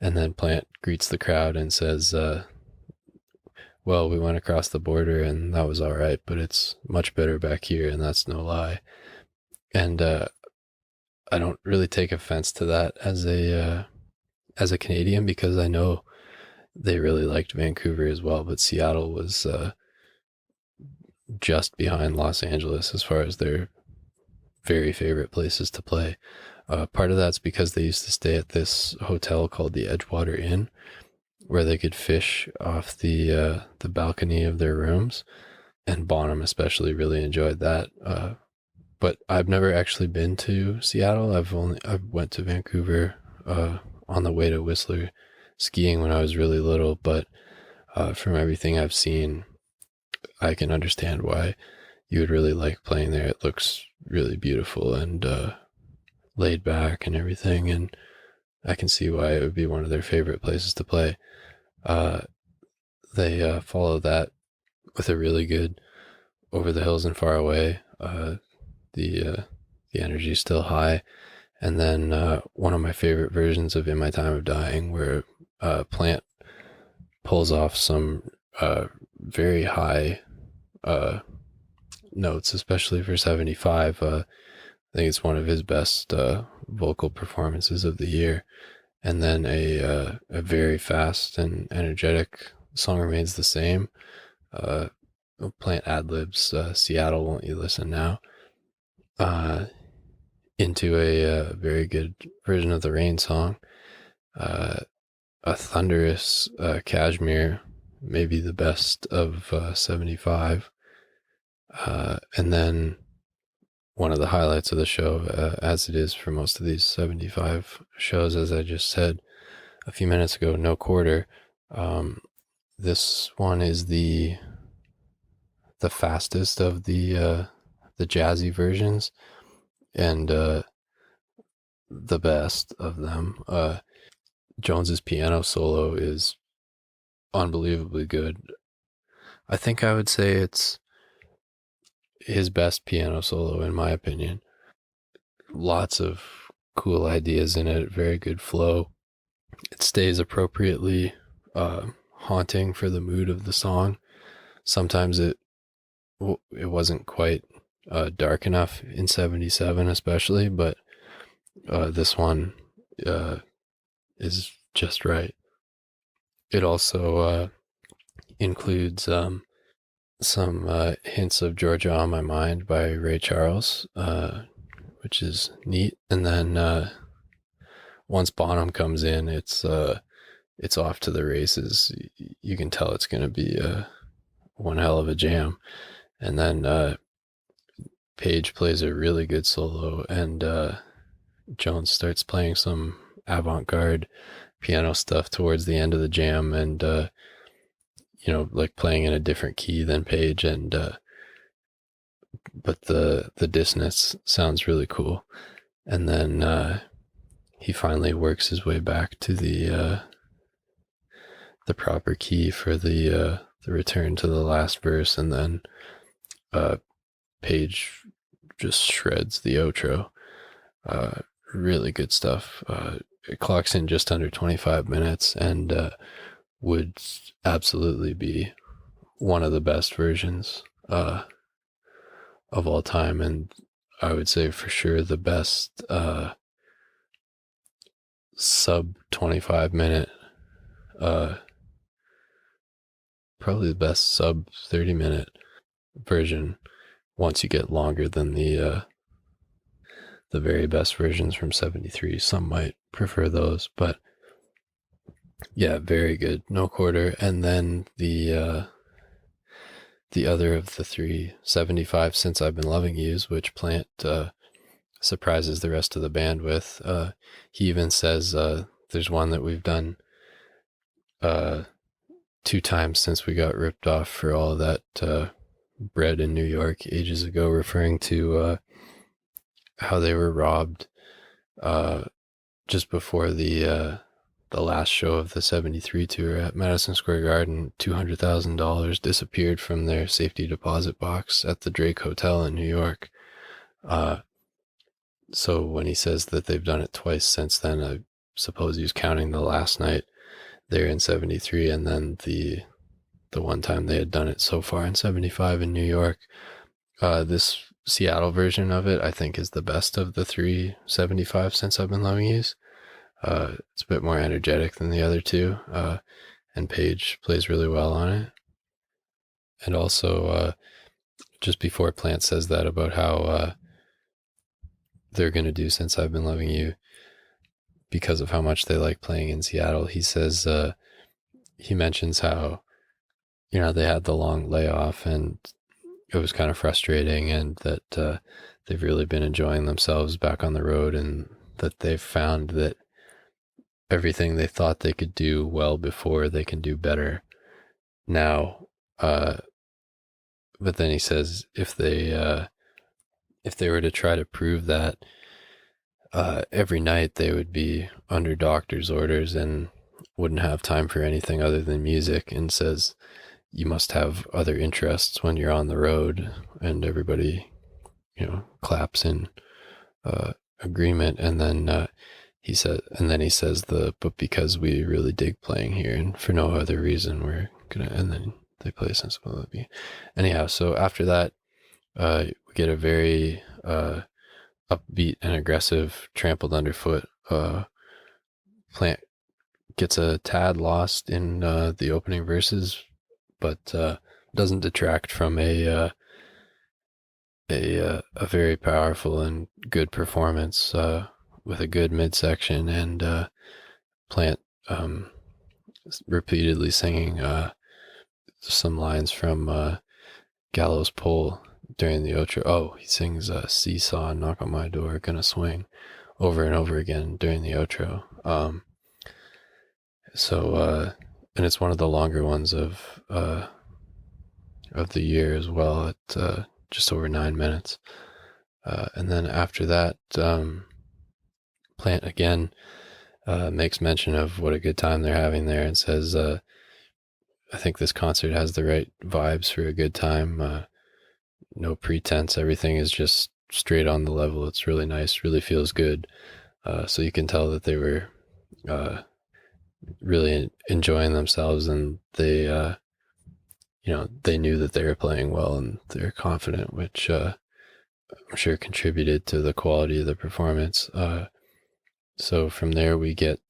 Speaker 1: then Plant greets the crowd and says, well, we went across the border and that was all right, but it's much better back here, and that's no lie. And I don't really take offense to that as a Canadian, because I know they really liked Vancouver as well, but Seattle was just behind Los Angeles as far as their very favorite places to play. Part of that's because they used to stay at this hotel called the Edgewater Inn, where they could fish off the balcony of their rooms, and Bonham especially really enjoyed that. But I've never actually been to Seattle. I went to Vancouver on the way to Whistler skiing when I was really little, but from everything I've seen, I can understand why you would really like playing there. It looks really beautiful and laid back and everything, and I can see why it would be one of their favorite places to play. They follow that with a really good Over the Hills and Far Away. The energy is still high, and then one of my favorite versions of In My Time of Dying, where Plant pulls off some very high notes, especially for 75. I think it's one of his best vocal performances of the year. And then a very fast and energetic Song Remains the Same. Plant ad-libs Seattle, Won't You Listen Now, into a very good version of the Rain song. A thunderous Kashmir, maybe the best of 75. And then one of the highlights of the show, as it is for most of these 75 shows, as I just said a few minutes ago, No Quarter. This one is the fastest of the jazzy versions, and the best of them. Jones's piano solo is unbelievably good. I think I would say it's his best piano solo, in my opinion. Lots of cool ideas in it, very good flow. It stays appropriately haunting for the mood of the song. Sometimes it wasn't quite dark enough in 77 especially, but this one is just right. it also includes some hints of Georgia on My Mind by Ray Charles, which is neat. And then once Bonham comes in, it's off to the races. You can tell it's going to be one hell of a jam. And then Page plays a really good solo, and Jones starts playing some avant-garde piano stuff towards the end of the jam, and like playing in a different key than Page, and but the dissonance sounds really cool. And then he finally works his way back to the proper key for the return to the last verse, and then Page just shreds the outro. Really good stuff. It clocks in just under 25 minutes, and would absolutely be one of the best versions of all time, and I would say for sure the best sub 25 minute, probably the best sub 30 minute version once you get longer than the very best versions from 73. Some might prefer those, but yeah, very good. No quarter. And then the other of the 375 Since I've Been Loving You's, which Plant surprises the rest of the band with. He even says there's one that we've done 2 times since we got ripped off for all of that bread in New York ages ago, referring to how they were robbed just before the last show of the 73 tour at Madison Square Garden. $200,000 disappeared from their safety deposit box at the Drake Hotel in New York. So when he says that they've done it twice since then, I suppose he was counting the last night there in 73, and then the one time they had done it so far in 75 in New York. This Seattle version of it, I think, is the best of the 375 Since I've Been Loving You's. It's a bit more energetic than the other two, and Page plays really well on it. And also, just before Plant says that about how they're going to do Since I've Been Loving You because of how much they like playing in Seattle, he says, he mentions how, they had the long layoff and it was kind of frustrating, and that they've really been enjoying themselves back on the road, and that they've found that everything they thought they could do well before, they can do better now. But then he says if they were to try to prove that every night, they would be under doctor's orders and wouldn't have time for anything other than music, and says you must have other interests when you're on the road. And everybody, claps in agreement. And then he says but because we really dig playing here and for no other reason, we're gonna. And then they play Sensibility. Anyhow, so after that, we get a very upbeat and aggressive Trampled Underfoot. Plant gets a tad lost in the opening verses, but doesn't detract from a very powerful and good performance with a good midsection, and Plant repeatedly singing some lines from Gallows Pole during the outro. Oh, he sings Seesaw, Knock on My Door, Gonna Swing over and over again during the outro. And it's one of the longer ones of the year as well, at just over 9 minutes. And then after that, Plant again makes mention of what a good time they're having there, and says, I think this concert has the right vibes for a good time. No pretense. Everything is just straight on the level. It's really nice, really feels good. So you can tell that they were really enjoying themselves, and they knew that they were playing well, and they're confident, which I'm sure contributed to the quality of the performance. So from there we get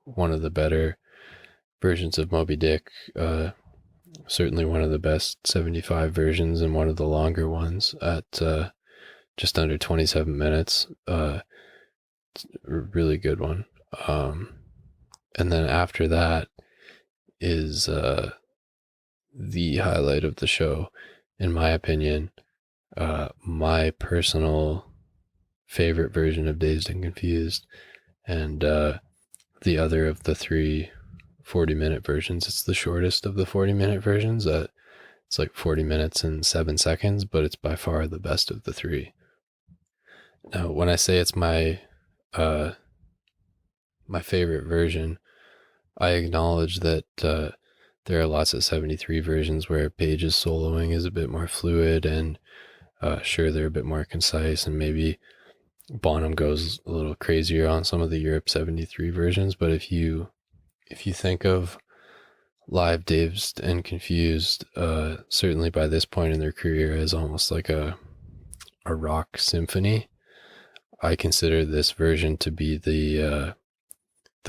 Speaker 1: one of the better versions of Moby Dick. Certainly one of the best 75 versions and one of the longer ones at just under 27 minutes. Really good one. And then after that is the highlight of the show, in my opinion. My personal favorite version of Dazed and Confused, and the other of the three 40-minute versions. It's the shortest of the 40-minute versions. It's like 40 minutes and 7 seconds, but it's by far the best of the three. Now, when I say it's my favorite version, I acknowledge that there are lots of 73 versions where Page's soloing is a bit more fluid, and sure, they're a bit more concise, and maybe Bonham goes a little crazier on some of the Europe 73 versions. But if you think of live Dazed and Confused, certainly by this point in their career, as almost like a rock symphony, I consider this version to be the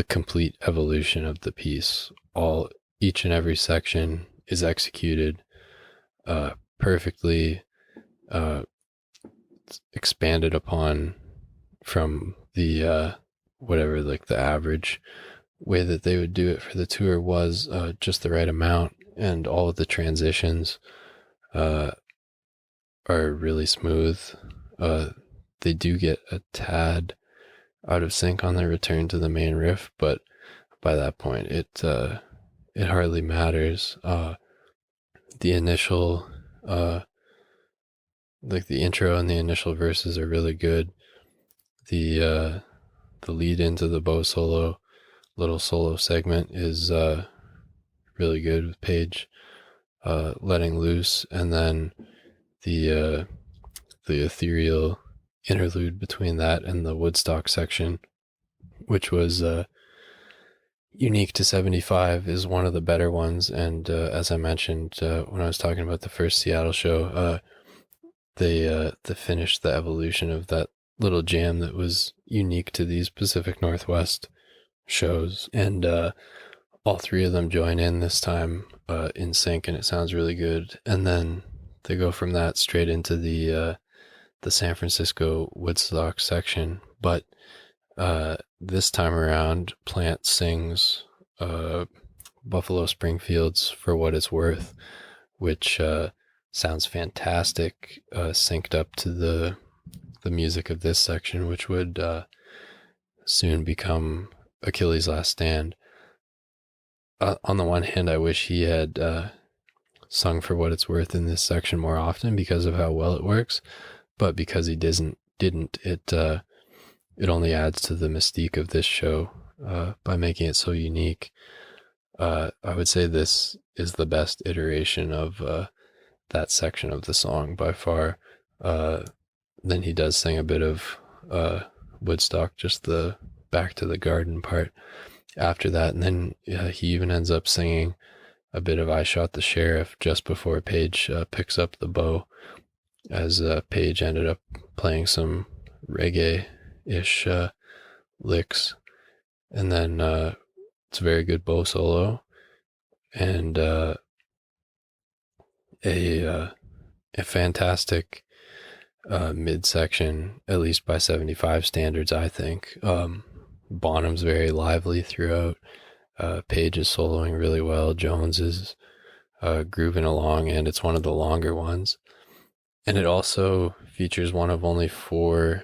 Speaker 1: complete evolution of the piece. Each and every section is executed perfectly, expanded upon from the whatever, like, the average way that they would do it for the tour was just the right amount, and all of the transitions are really smooth. They do get a tad out of sync on their return to the main riff, but by that point it hardly matters. The initial like the intro and the initial verses are really good. The lead into the bow solo, little solo segment, is really good with Page letting loose, and then the ethereal interlude between that and the Woodstock section, which was unique to 75, is one of the better ones. And as I mentioned when I was talking about the first Seattle show, they finished the evolution of that little jam that was unique to these Pacific Northwest shows, and all three of them join in this time in sync, and it sounds really good. And then they go from that straight into the San Francisco Woodstock section, but this time around, Plant sings Buffalo Springfield's For What It's Worth, which sounds fantastic, synced up to the music of this section, which would soon become Achilles' Last Stand. On the one hand, I wish he had sung For What It's Worth in this section more often because of how well it works, but because he didn't, it only adds to the mystique of this show by making it so unique. I would say this is the best iteration of that section of the song by far. Then he does sing a bit of Woodstock, just the Back to the Garden part after that, and then he even ends up singing a bit of I Shot the Sheriff just before Page picks up the bow, as Page ended up playing some reggae-ish licks. And then it's a very good bow solo, and a fantastic midsection, at least by 75 standards, I think. Bonham's very lively throughout. Page is soloing really well. Jones is grooving along, and it's one of the longer ones. And it also features one of only 4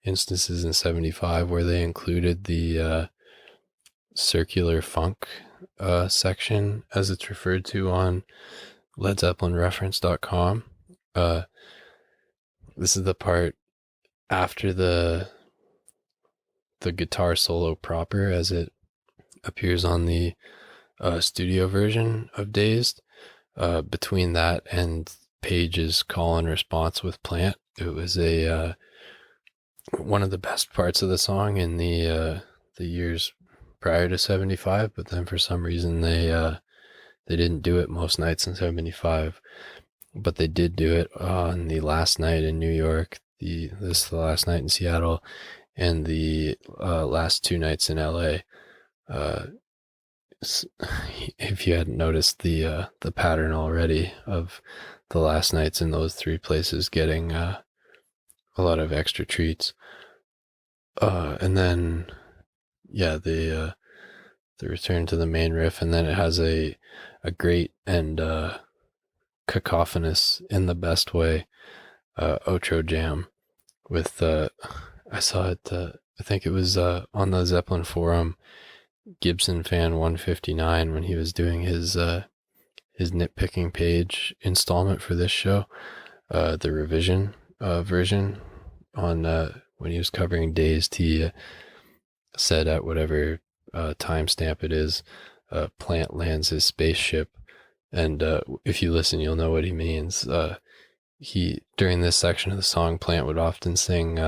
Speaker 1: instances in 75 where they included the circular funk section, as it's referred to on LedZeppelinReference.com. This is the part after the guitar solo proper, as it appears on the studio version of Dazed. Between that and Page's call and response with Plant, it was one of the best parts of the song in the years prior to 75, but then for some reason they didn't do it most nights in 75, but they did do it on the last night in New York, the last night in Seattle, and the last 2 nights in LA. if you hadn't noticed the pattern already of the last nights in those three places getting a lot of extra treats. And then, yeah, the return to the main riff, and then it has a great and cacophonous, in the best way, outro jam with I saw it. I think it was on the Zeppelin forum, Gibson fan 159, when he was doing his nitpicking page installment for this show, the revision version on when he was covering Dazed. He said at whatever timestamp it is, Plant lands his spaceship, and if you listen, you'll know what he means. He, during this section of the song, Plant would often sing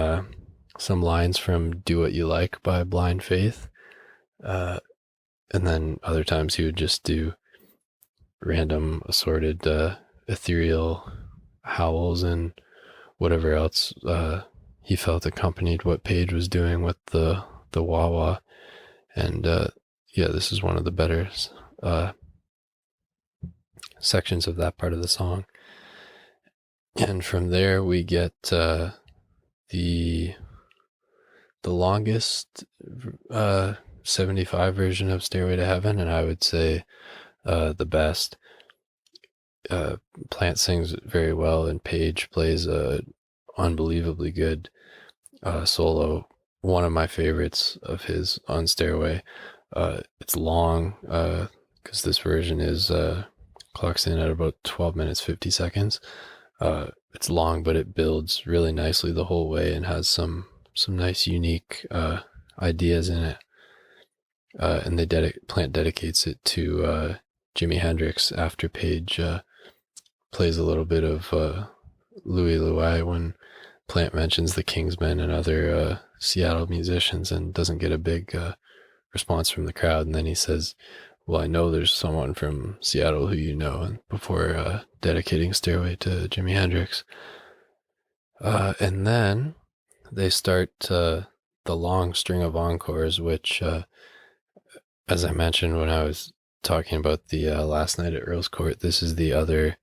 Speaker 1: some lines from "Do What You Like" by Blind Faith, and then other times he would just do random assorted ethereal howls and whatever else he felt accompanied what Page was doing with the wah wah. And yeah, this is one of the better sections of that part of the song. And from there we get the longest 75 version of Stairway to Heaven, and I would say the best. Plant sings very well, and Page plays a unbelievably good solo. One of my favorites of his on Stairway. It's long because this version is clocks in at about 12 minutes 50 seconds. It's long, but it builds really nicely the whole way and has some nice unique ideas in it. And Plant dedicates it to Jimi Hendrix after Page plays a little bit of Louie Louie when Plant mentions the Kingsmen and other Seattle musicians and doesn't get a big response from the crowd. And then he says, "Well, I know there's someone from Seattle who you know," and before dedicating Stairway to Jimi Hendrix. And then they start the long string of encores, which, as I mentioned when I was talking about the last night at Earls Court, this is the other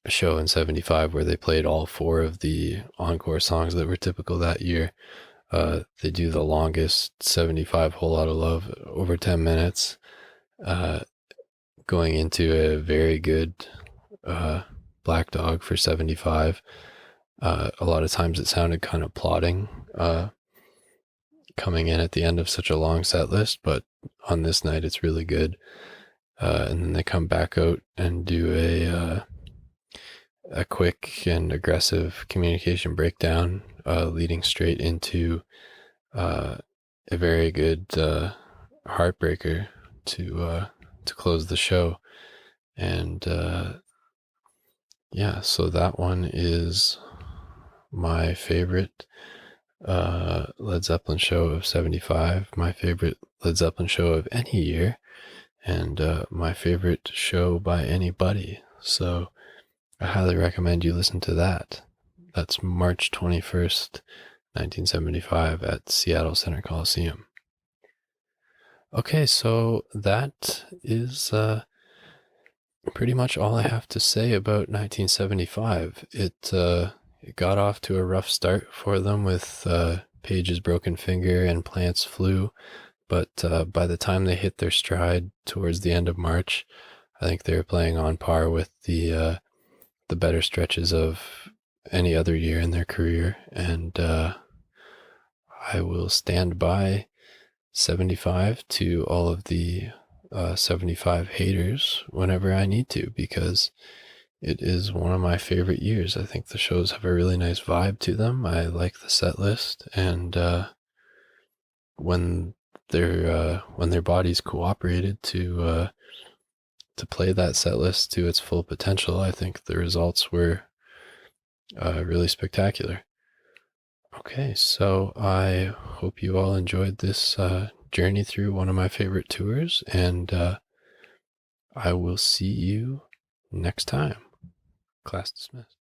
Speaker 1: show in 75 where they played all four of the encore songs that were typical that year. They do the longest 75 Whole Lotta Love, over 10 minutes, going into a very good Black Dog for 75. A lot of times it sounded kind of plodding coming in at the end of such a long set list, but on this night it's really good. And then they come back out and do a quick and aggressive communication breakdown, leading straight into a very good heartbreaker to close the show. And yeah, so that one is my favorite Led Zeppelin show of 75, my favorite Led Zeppelin show of any year, and my favorite show by anybody. So I highly recommend you listen to that. That's March 21st, 1975 at Seattle Center Coliseum. Okay, so that is pretty much all I have to say about 1975. It got off to a rough start for them with Page's broken finger and Plant's flu, but by the time they hit their stride towards the end of March, I think they were playing on par with the better stretches of any other year in their career, and I will stand by 75 to all of the 75 haters whenever I need to, because it is one of my favorite years. I think the shows have a really nice vibe to them. I like the set list, and when their bodies cooperated to play that set list to its full potential, I think the results were really spectacular. Okay, so I hope you all enjoyed this journey through one of my favorite tours, and I will see you next time. Class dismissed.